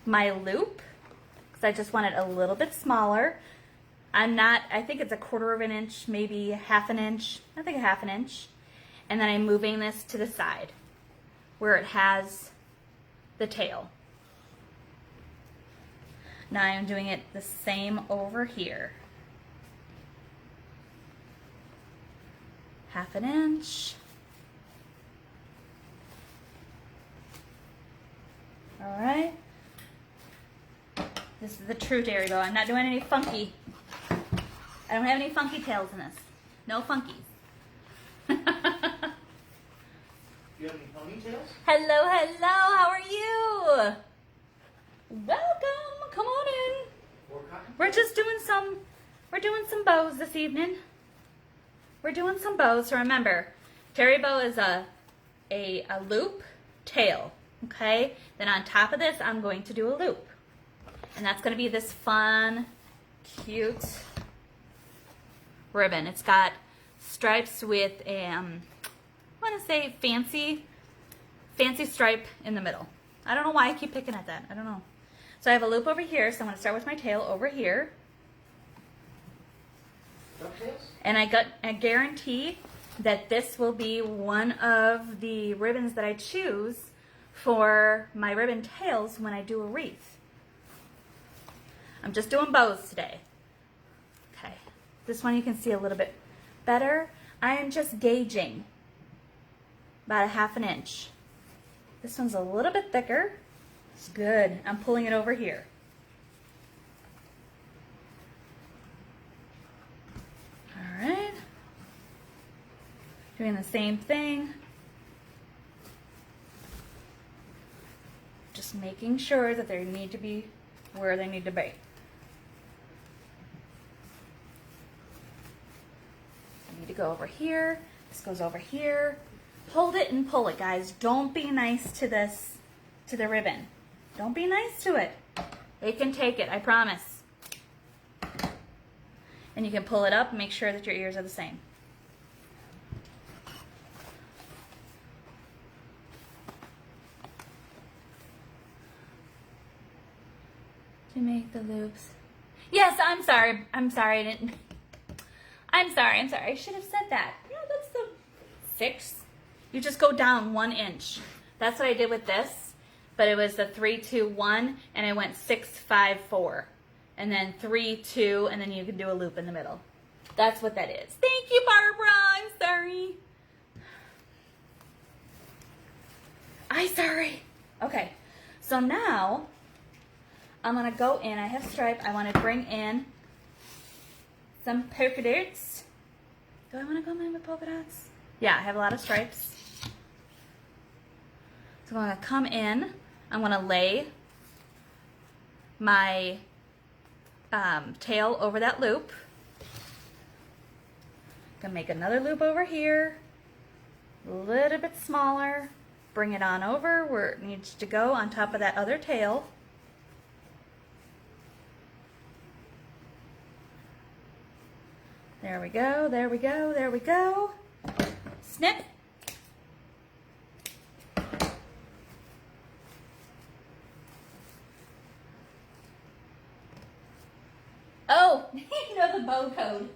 my loop because I just want it a little bit smaller. I think it's a 1/4 of an inch, maybe 1/2 an inch. I think 1/2 an inch. And then I'm moving this to the side where it has the tail. Now I'm doing it the same over here. 1/2 an inch. All right. This is the true dairy bow. I'm not doing any funky. I don't have any funky tails in this. No funkies. Do you have any ponytails? Hello, hello. How are you? Welcome. Come on in. Or cotton? We're doing some bows this evening. We're doing some bows. So remember, terry bow is a loop tail. Okay. Then on top of this, I'm going to do a loop, and that's going to be this fun, cute ribbon. It's got stripes with I want to say fancy stripe in the middle. I don't know why I keep picking at that. I don't know. So I have a loop over here, so I'm going to start with my tail over here. Ducktails? And I guarantee that this will be one of the ribbons that I choose for my ribbon tails when I do a wreath. I'm just doing bows today. Okay, this one you can see a little bit better. I am just gauging about 1/2 an inch. This one's a little bit thicker. It's good. I'm pulling it over here. All right. Doing the same thing. Just making sure that they need to be where they need to be. I need to go over here. This goes over here. Hold it and pull it, guys. Don't be nice to this, to the ribbon. Don't be nice to it. It can take it, I promise. And you can pull it up and make sure that your ears are the same. To make the loops. Yes, I'm sorry. I'm sorry I didn't. I'm sorry. I should have said that. Yeah, that's the 6. You just go down 1 inch. That's what I did with this, but it was the 3, 2, 1, and I went 6, 5, 4, and then 3, 2, and then you can do a loop in the middle. That's what that is. Thank you, Barbara. I'm sorry. I'm sorry. Okay, so now I'm gonna go in. I have stripe. I want to bring in some polka dots. Do I want to go in with polka dots? Yeah, I have a lot of stripes. So I'm going to come in. I'm going to lay my tail over that loop. Gonna make another loop over here. A little bit smaller. Bring it on over where it needs to go on top of that other tail. There we go, there we go, there we go. Snip. Oh, you know the bow code.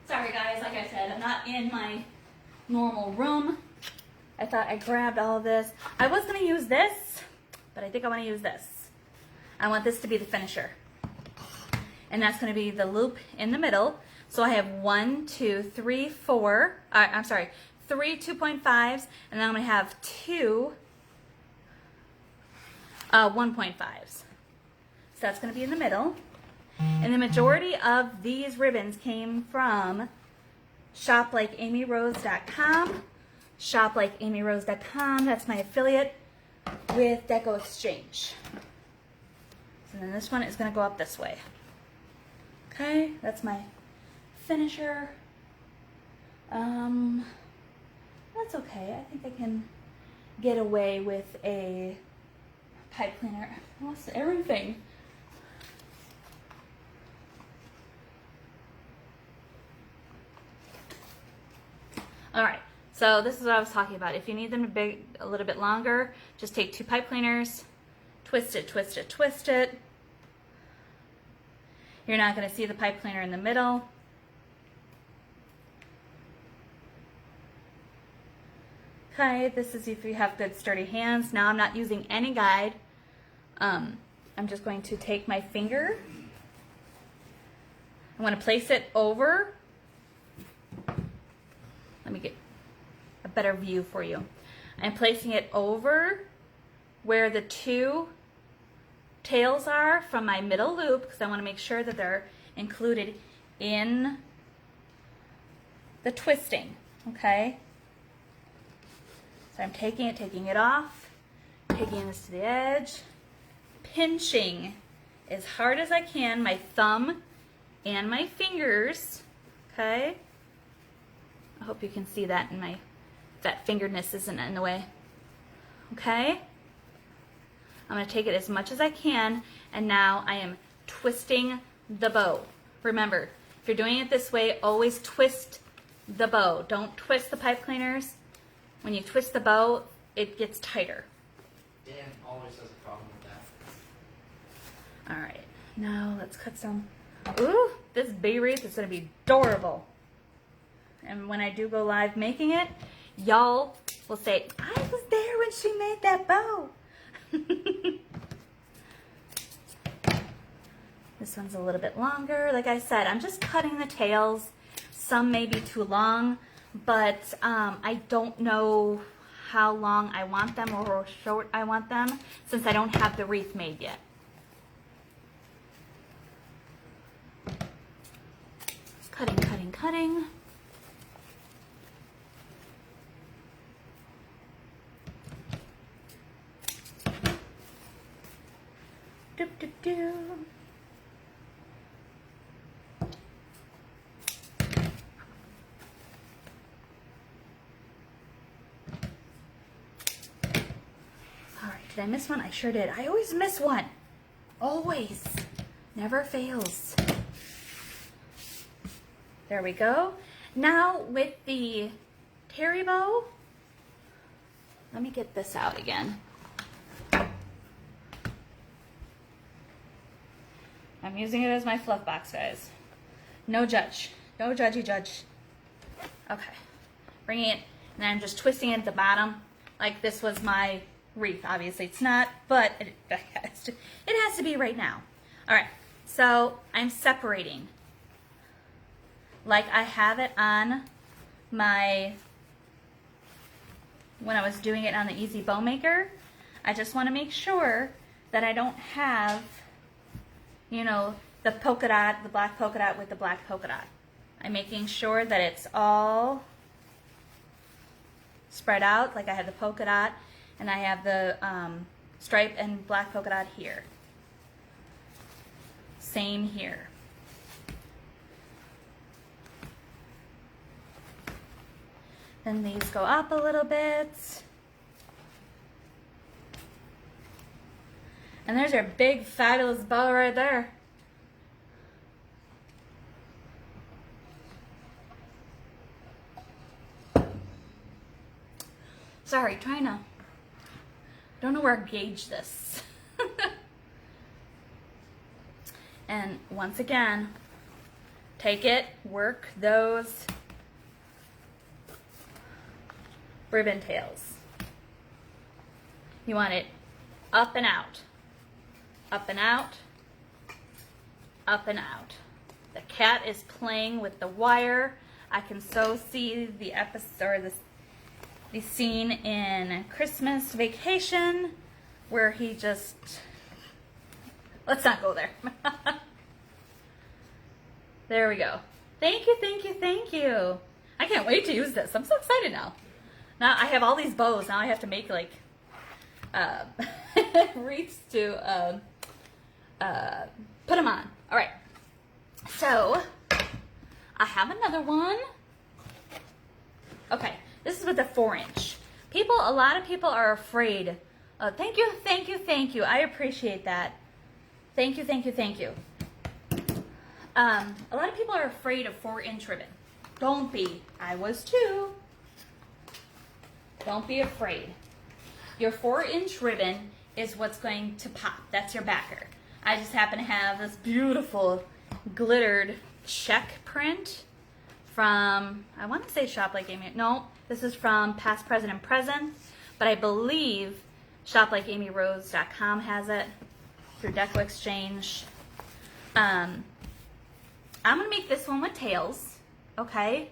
Sorry guys, like I said, I'm not in my normal room. I thought I grabbed all of this. I was going to use this, but I think I want to use this. I want this to be the finisher. And that's going to be the loop in the middle. So I have 1, 2, 3, 4. I'm sorry, 3 2.5s, and then I'm going to have 2 1.5s. So that's going to be in the middle. And the majority of these ribbons came from shoplikeamyrose.com. Shoplikeamyrose.com, that's my affiliate with Deco Exchange. And then this one is going to go up this way. Okay, that's my finisher. That's okay. I think I can get away with a pipe cleaner. I lost everything. All right, so this is what I was talking about. If you need them to be a little bit longer, just take 2 pipe cleaners, twist it, twist it, twist it. You're not going to see the pipe cleaner in the middle. Okay, this is if you have good sturdy hands. Now I'm not using any guide. I'm just going to take my finger. I want to place it over. Let me get a better view for you. I'm placing it over where the 2 tails are from my middle loop because I want to make sure that they're included in the twisting, okay? So I'm taking it off, taking this to the edge, pinching as hard as I can, my thumb and my fingers, okay? I hope you can see that in my, that fingeredness isn't in the way. Okay? I'm going to take it as much as I can, and now I am twisting the bow. Remember, if you're doing it this way, always twist the bow. Don't twist the pipe cleaners. When you twist the bow, it gets tighter. Dan always has a problem with that. All right, now let's cut some. Ooh, this bee wreath is going to be adorable. And when I do go live making it, y'all will say, I was there when she made that bow. This one's a little bit longer. Like I said, I'm just cutting the tails. Some may be too long, but I don't know how long I want them or how short I want them since I don't have the wreath made yet. Cutting, cutting, cutting. Doop, doop, doop. All right, did I miss one? I sure did. I always miss one. Always. Never fails. There we go. Now with the terry bow, let me get this out again. I'm using it as my fluff box, guys. No judge. No judgy judge. Okay. Bringing it, and then I'm just twisting it at the bottom. Like this was my wreath. Obviously it's not, but it has to be right now. All right. So I'm separating. Like I have it on my, when I was doing it on the Easy Bow Maker, I just want to make sure that I don't have, you know, the polka dot, the black polka dot with the black polka dot. I'm making sure that it's all spread out, like I have the polka dot, and I have the stripe and black polka dot here. Same here. Then these go up a little bit. And there's our big fabulous bow right there. Sorry, don't know where to gauge this. And once again, take it, work those ribbon tails. You want it up and out, up and out, up and out. The cat is playing with the wire. I can so see the episode, or the scene in Christmas Vacation where he just, let's not go there. There we go. Thank you, thank you, thank you. I can't wait to use this. I'm so excited now. Now I have all these bows. Now I have to make like wreaths to put them on. All right. So I have another one. Okay. This is with the 4-inch. A lot of people are afraid. Thank you, thank you, thank you. I appreciate that. Thank you, thank you, thank you. A lot of people are afraid of 4-inch ribbon. Don't be. I was too. Don't be afraid. Your 4-inch ribbon is what's going to pop. That's your backer. I just happen to have this beautiful glittered check print from, I want to say Shop Like Amy. No, this is from Past, Present, and Present, but I believe shoplikeamyrose.com has it through Deco Exchange. I'm going to make this one with tails, okay?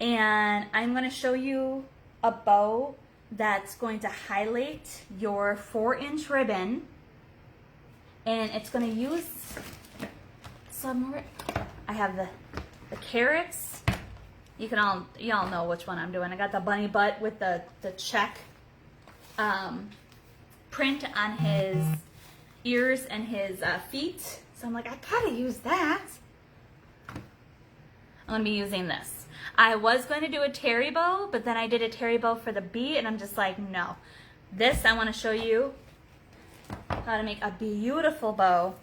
And I'm going to show you a bow that's going to highlight your 4-inch ribbon, and it's going to use some, I have the carrots. Y'all know which one I'm doing. I got the bunny butt with the check print on his ears and his feet. So I'm like, I gotta use that. I'm gonna be using this. I was going to do a terry bow, but then I did a terry bow for the bee, and I'm just like, no. This, I want to show you how to make a beautiful bow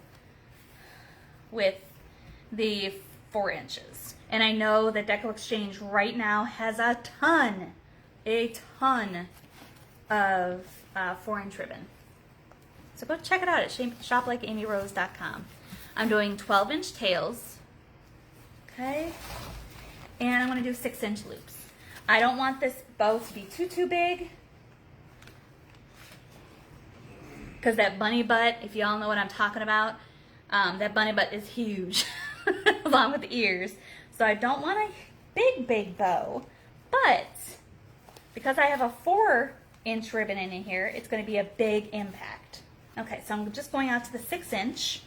with the 4 inches. And I know that Deco Exchange right now has a ton of 4-inch ribbon. So go check it out at shoplikeamyrose.com. I'm doing 12-inch tails, okay? And I'm going to do 6-inch loops. I don't want this bow to be too big, because that bunny butt, if y'all know what I'm talking about, that bunny butt is huge, along with the ears. So I don't want a big bow, but because I have a 4-inch ribbon in here, it's going to be a big impact. Okay, so I'm just going out to the 6-inch.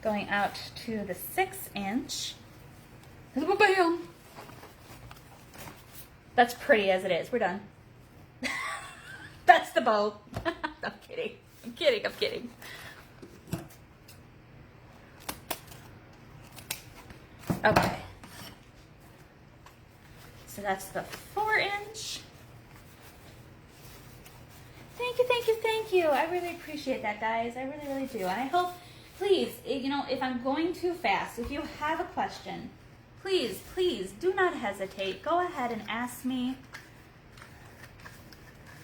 Going out to the 6-inch. Bam! That's pretty as it is. We're done. That's the bow. I'm kidding. I'm kidding. I'm kidding. Okay. So that's the 4-inch. Thank you, thank you, thank you. I really appreciate that, guys. I really, really do. And I hope, please, you know, if I'm going too fast, if you have a question, please do not hesitate. Go ahead and ask me.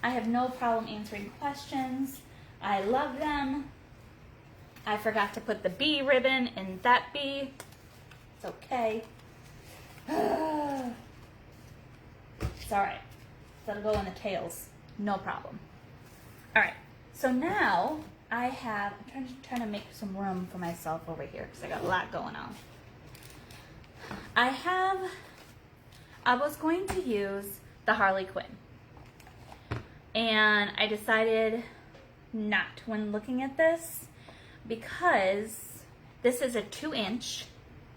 I have no problem answering questions. I love them. I forgot to put the bee ribbon in that bee. It's okay. It's all right. That'll go in the tails. No problem. All right. So now I'm trying to make some room for myself over here because I got a lot going on. I was going to use the Harley Quinn. And I decided not when looking at this, because this is a 2-inch.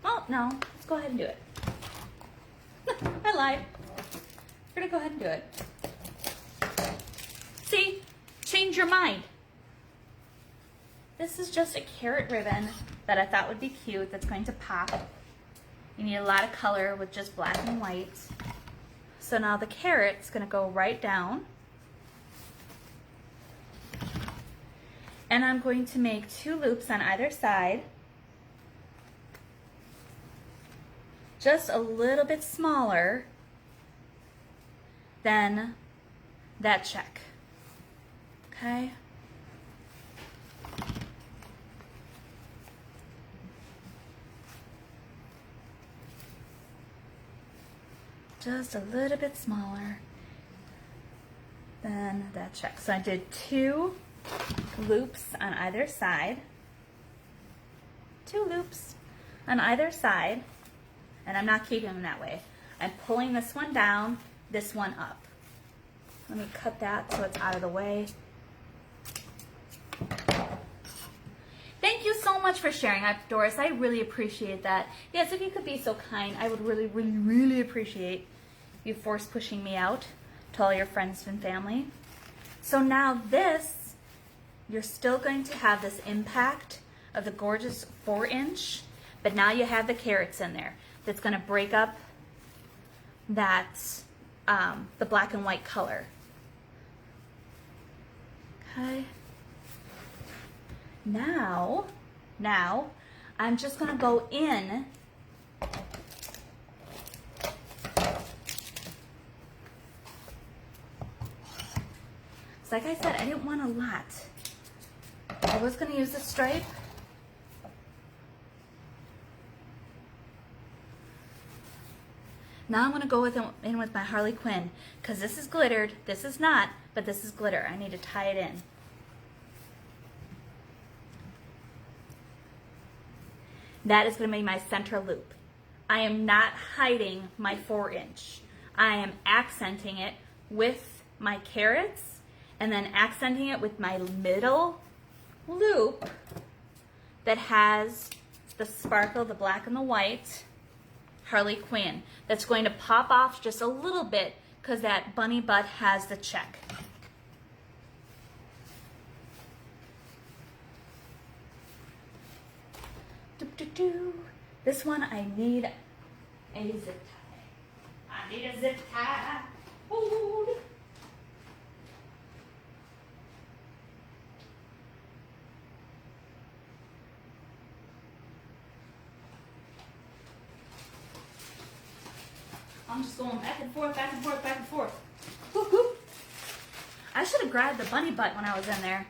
Well, no, let's go ahead and do it. I lied. We're gonna go ahead and do it. See, change your mind. This is just a carrot ribbon that I thought would be cute that's going to pop. You need a lot of color with just black and white. So now the carrot's gonna go right down. And I'm going to make 2 loops on either side. Just a little bit smaller than that check. Okay? Just a little bit smaller than that check. So I did 2 loops on either side. 2 loops on either side. And I'm not keeping them that way. I'm pulling this one down, this one up. Let me cut that so it's out of the way. Thank you so much for sharing, Doris. I really appreciate that. Yes, if you could be so kind, I would really, really, really appreciate you force pushing me out to all your friends and family. So now this, you're still going to have this impact of the gorgeous 4-inch, but now you have the carrots in there. That's going to break up that the black and white color. Okay. Now I'm just going to go in so like I said, I didn't want a lot. I was going to use a stripe. Now I'm going to go in with my Harley Quinn, because this is glittered, this is not, but this is glitter. I need to tie it in. That is going to be my center loop. I am not hiding my 4-inch. I am accenting it with my carrots, and then accenting it with my middle loop that has the sparkle, the black and the white, Harley Quinn. That's going to pop off just a little bit because that bunny butt has the check. This one I need a zip tie. I need a zip tie. Ooh. I'm just going back and forth, back and forth, back and forth. Whoop, whoop. I should have grabbed the bunny butt when I was in there.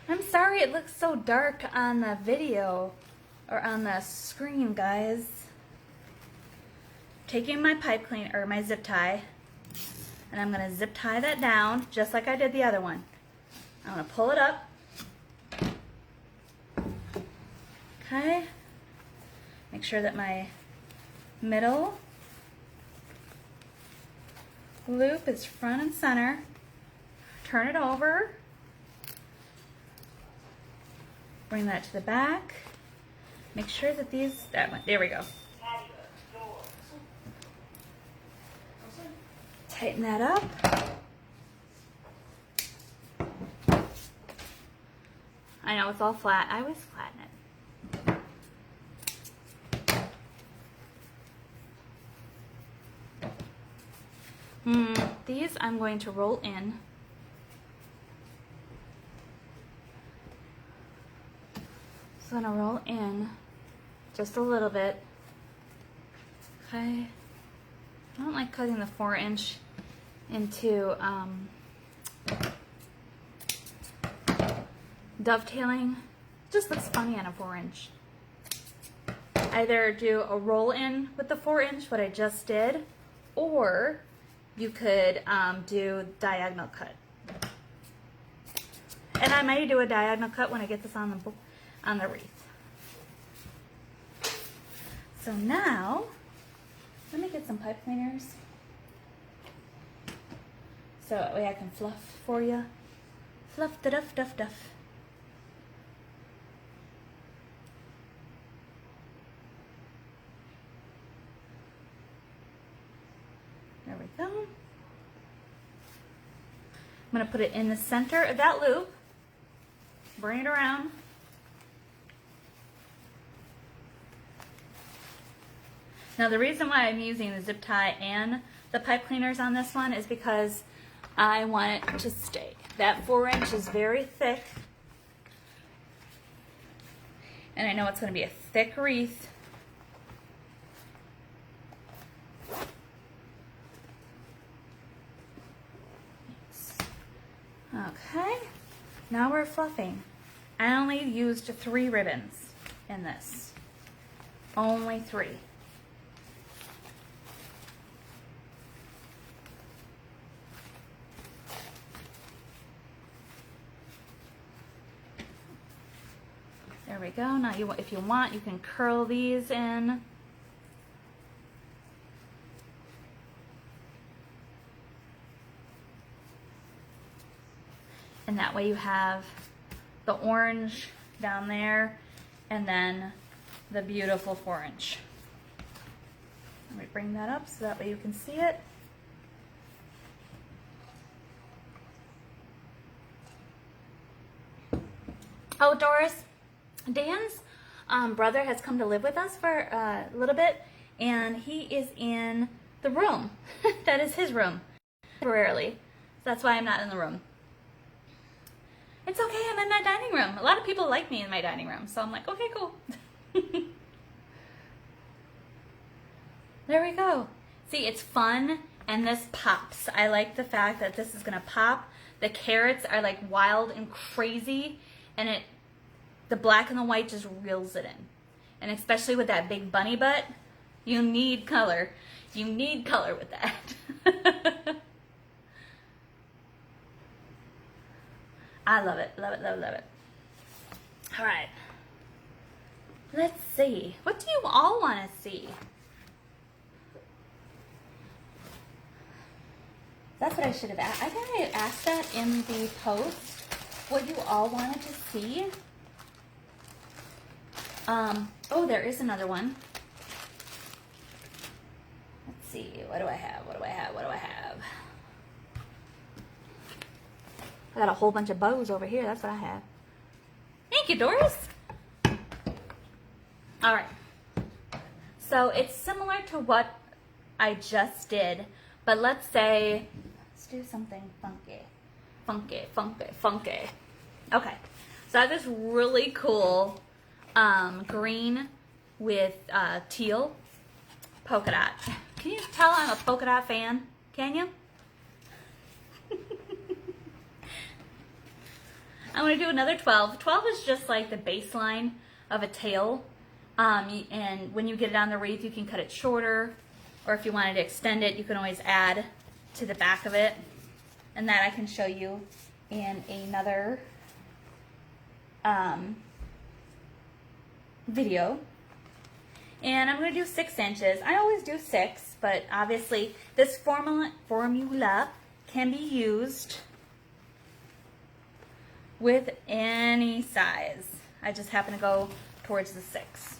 I'm sorry it looks so dark on the video or on the screen, guys. Taking my pipe cleaner or my zip tie, and I'm gonna zip tie that down just like I did the other one. I'm gonna pull it up. Okay. Make sure that my middle loop is front and center. Turn it over. Bring that to the back. Make sure that that one, there we go. Tighten that up. I know it's all flat. I always flatten it. These I'm going to roll in. So I'm going to roll in just a little bit. Okay. I don't like cutting the 4-inch into dovetailing. It just looks funny on a 4-inch. Either do a roll in with the 4-inch, what I just did, or you could do diagonal cut. And I may do a diagonal cut when I get this on the wreath. So now, let me get some pipe cleaners so that way I can fluff for you. Fluff da duff duff duff. we go. I'm going to put it in the center of that loop. Bring it around. Now the reason why I'm using the zip tie and the pipe cleaners on this one is because I want it to stay. That 4-inch is very thick. And I know it's going to be a thick wreath. Okay, now we're fluffing. I only used 3 ribbons in this. Only 3. There we go. Now if you want, you can curl these in. And that way you have the orange down there and then the beautiful 4-inch. Let me bring that up so that way you can see it. Oh, Doris, Dan's brother has come to live with us for a little bit, and he is in the room. That is his room, temporarily. So that's why I'm not in the room. It's okay, I'm in my dining room. A lot of people like me in my dining room, so I'm like, okay, cool. There we go. See, it's fun, and this pops. I like the fact that this is gonna pop. The carrots are like wild and crazy, and the black and the white just reels it in. And especially with that big bunny butt, you need color. You need color with that. I love it, love it, love it, love it. All right. Let's see. What do you all want to see? That's what I should have asked. I think I asked that in the post, what you all wanted to see. Oh, there is another one. Let's see. What do I have? What do I have? What do I have? I got a whole bunch of bows over here. That's what I have. Thank you, Doris. All right. So it's similar to what I just did, but let's say, let's do something funky. Funky, funky, funky. Okay. So I have this really cool green with teal polka dot. Can you tell I'm a polka dot fan? Can you? I'm going to do another 12. 12 is just like the baseline of a tail. And when you get it on the wreath, you can cut it shorter. Or if you wanted to extend it, you can always add to the back of it. And that I can show you in another video. And I'm going to do 6 inches. I always do 6, but obviously this formula can be used with any size. I just happen to go towards the 6.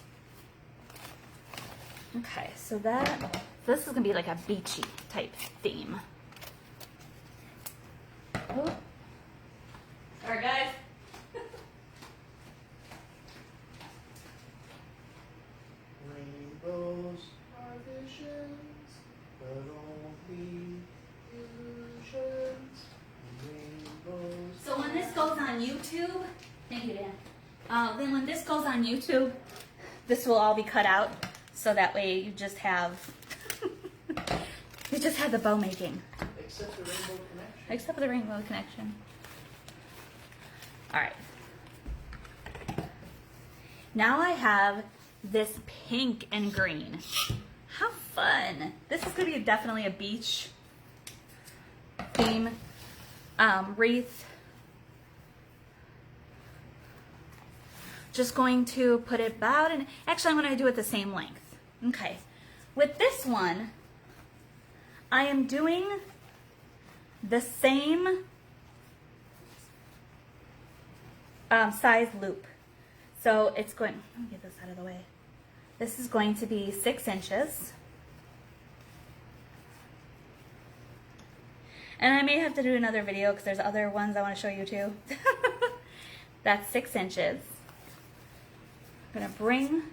Okay, so this is gonna be like a beachy type theme. Oh. All right, guys. Rainbows are visions, but only illusions. Rainbows. So when this goes on YouTube, thank you, Dan. Then when this goes on YouTube, this will all be cut out, so that way you just have the bow making. Except the rainbow connection. Except for the rainbow connection. All right. Now I have this pink and green. How fun! This is going to be definitely a beach theme wreath. Just going to put it about, and actually I'm going to do it the same length. Okay. With this one, I am doing the same size loop. So it's going, let me get this out of the way. This is going to be 6 inches. And I may have to do another video because there's other ones I want to show you too. That's 6 inches. I'm going to bring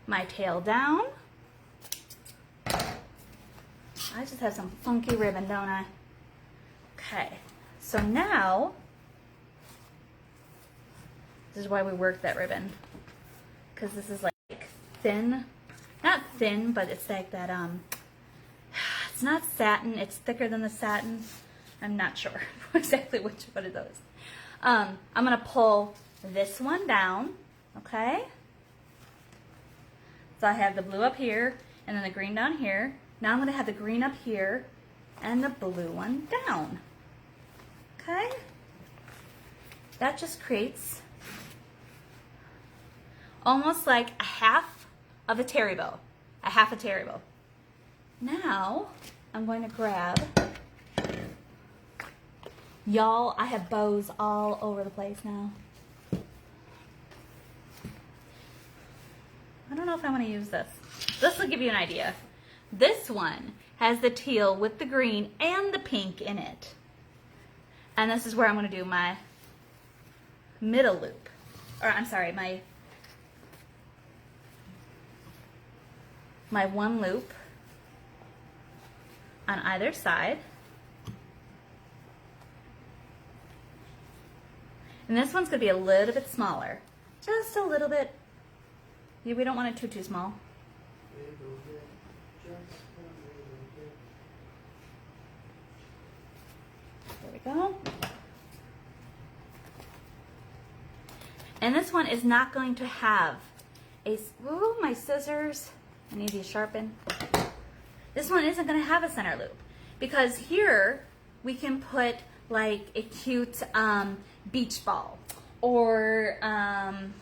my tail down. I just have some funky ribbon, don't I? Okay, so now, this is why we work that ribbon. Because this is like thin, not thin, but it's like that, it's not satin, it's thicker than the satin. I'm not sure exactly which one of those. I'm gonna pull this one down, okay? So I have the blue up here, and then the green down here. Now I'm gonna have the green up here, and the blue one down, okay? That just creates almost like a half of a terry bow, a half a terry bow. Now, I'm going to grab, y'all, I have bows all over the place now. I don't know if I want to use this. This will give you an idea. This one has the teal with the green and the pink in it. And this is where I'm going to do my middle loop. Or, I'm sorry, my one loop on either side. And this one's going to be a little bit smaller. Just a little bit. Yeah, we don't want it too small. There we go. And this one is not going to have a, ooh, my scissors. I need these sharpened. This one isn't going to have a center loop because here we can put like a cute beach ball or an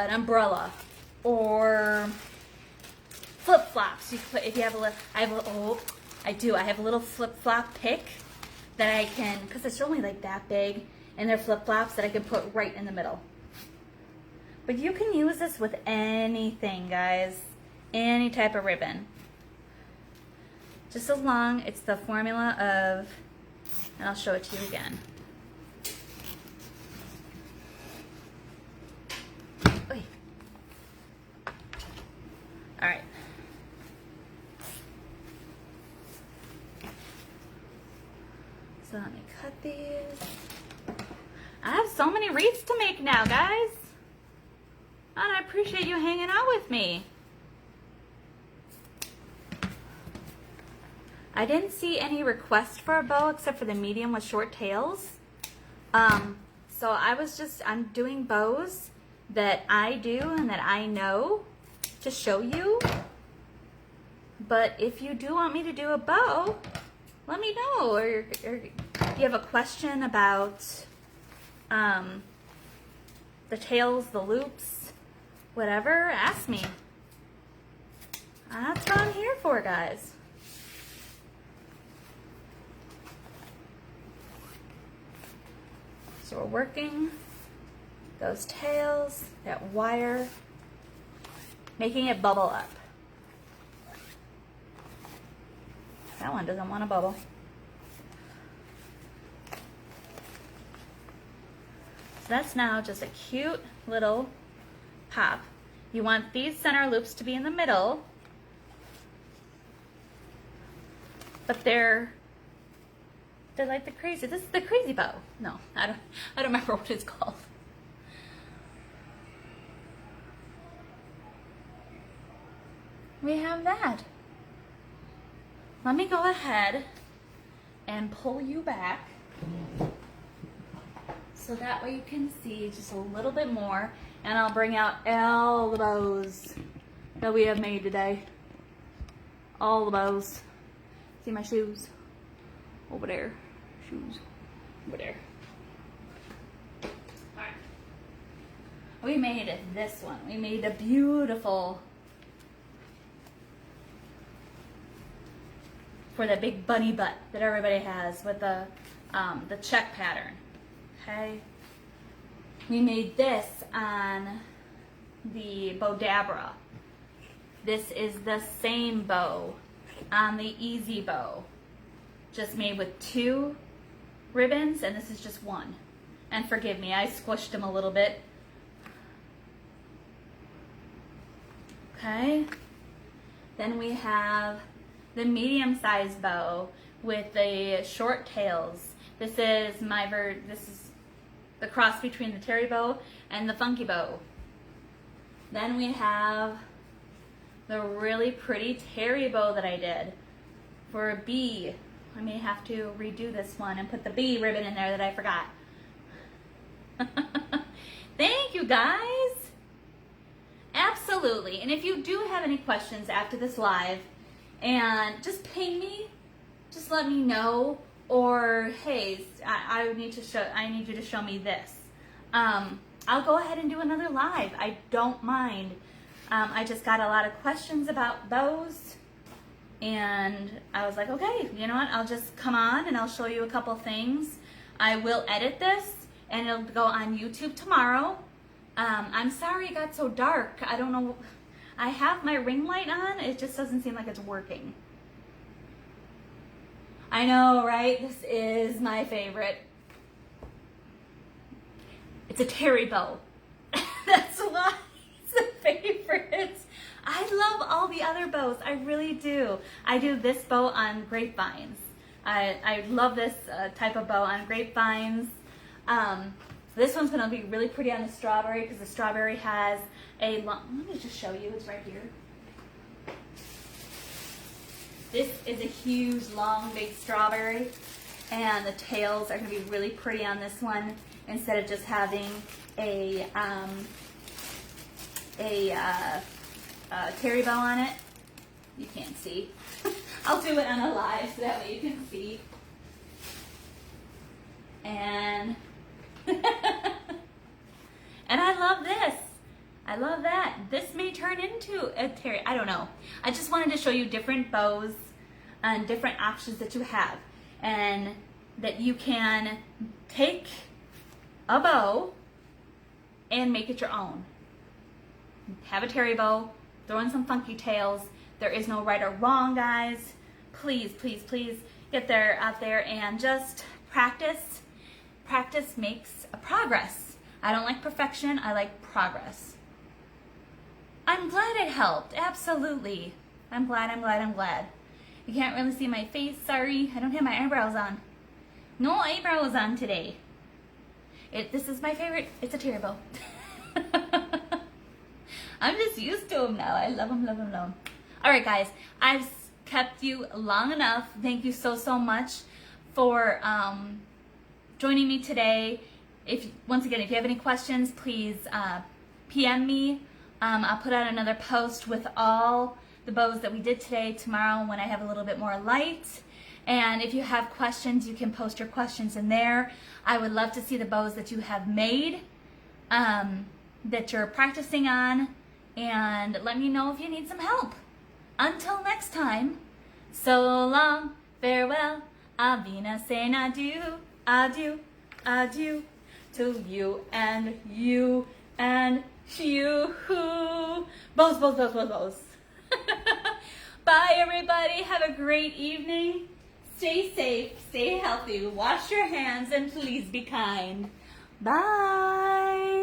umbrella or flip flops. You can put, if you have a little, I have a little flip flop pick that I can, because it's only like that big, and they're flip flops that I can put right in the middle. But you can use this with anything, guys. Any type of ribbon. Just as long, it's the formula of, and I'll show it to you again. Oy. All right. So let me cut these. I have so many wreaths to make now, guys. And I appreciate you hanging out with me. I didn't see any requests for a bow except for the medium with short tails. So I'm doing bows that I do and that I know to show you. But if you do want me to do a bow, let me know. Or if you have a question about the tails, the loops, whatever, ask me. That's what I'm here for, guys. So we're working those tails, that wire, making it bubble up. That one doesn't want to bubble. So that's now just a cute little pop. You want these center loops to be in the middle, but they're like the crazy. This is the crazy bow. No, I don't remember what it's called. We have that. Let me go ahead and pull you back so that way you can see just a little bit more, and I'll bring out all the bows that we have made today. All the bows. See my shoes? Over there. Shoes. Over there. Alright. We made this one. We made a beautiful, for the big bunny butt that everybody has with the check pattern. Okay. We made this on the Bodabra. This is the same bow on the Easy Bow. just made with 2 ribbons, and this is just 1. And forgive me, I squished them a little bit. Okay. Then we have the medium-sized bow with the short tails. This is this is the cross between the Terry bow and the funky bow. Then we have the really pretty Terry bow that I did for a bee. I may have to redo this one and put the bee ribbon in there that I forgot. Thank you guys. Absolutely. And if you do have any questions after this live, and just ping me, just let me know, or hey, I need you to show me this. I'll go ahead and do another live. I don't mind. I just got a lot of questions about bows, and I was like, okay, you know what? I'll just come on and I'll show you a couple things. I will edit this, and it'll go on YouTube tomorrow. I'm sorry it got so dark. I don't know. I have my ring light on. It just doesn't seem like it's working. I know, right? This is my favorite. It's a Terry bow. That's why it's a favorite. I love all the other bows. I really do. I do this bow on grapevines. I love this type of bow on grapevines. This one's going to be really pretty on the strawberry because the strawberry has a long... Let me just show you. It's right here. This is a huge, long, big strawberry, and the tails are going to be really pretty on this one instead of just having a Terry bow on it. You can't see. I'll do it on a live so that way you can see. And and I love this. I love that. This may turn into a Terry. I don't know. I just wanted to show you different bows and different options that you have, and that you can take a bow and make it your own. Have a Terry bow, throw in some funky tails. There is no right or wrong, guys. Please, please, please get out there and just practice. Practice makes a progress. I don't like perfection. I like progress. I'm glad it helped. Absolutely. I'm glad. You can't really see my face. Sorry. I don't have my eyebrows on. No eyebrows on today. This is my favorite. It's a Terry bow. I'm just used to them now. I love them, love them, love them. All right, guys. I've kept you long enough. Thank you so, so much for joining me today. Once again, if you have any questions, please PM me. I'll put out another post with all the bows that we did today tomorrow when I have a little bit more light. And if you have questions, you can post your questions in there. I would love to see the bows that you have made, that you're practicing on, and let me know if you need some help. Until next time, so long, farewell, Avina saying adieu, adieu, adieu to you and you and you. Bows, bows, bows, bows, bows. Bye, everybody. Have a great evening. Stay safe, stay healthy, wash your hands, and please be kind. Bye.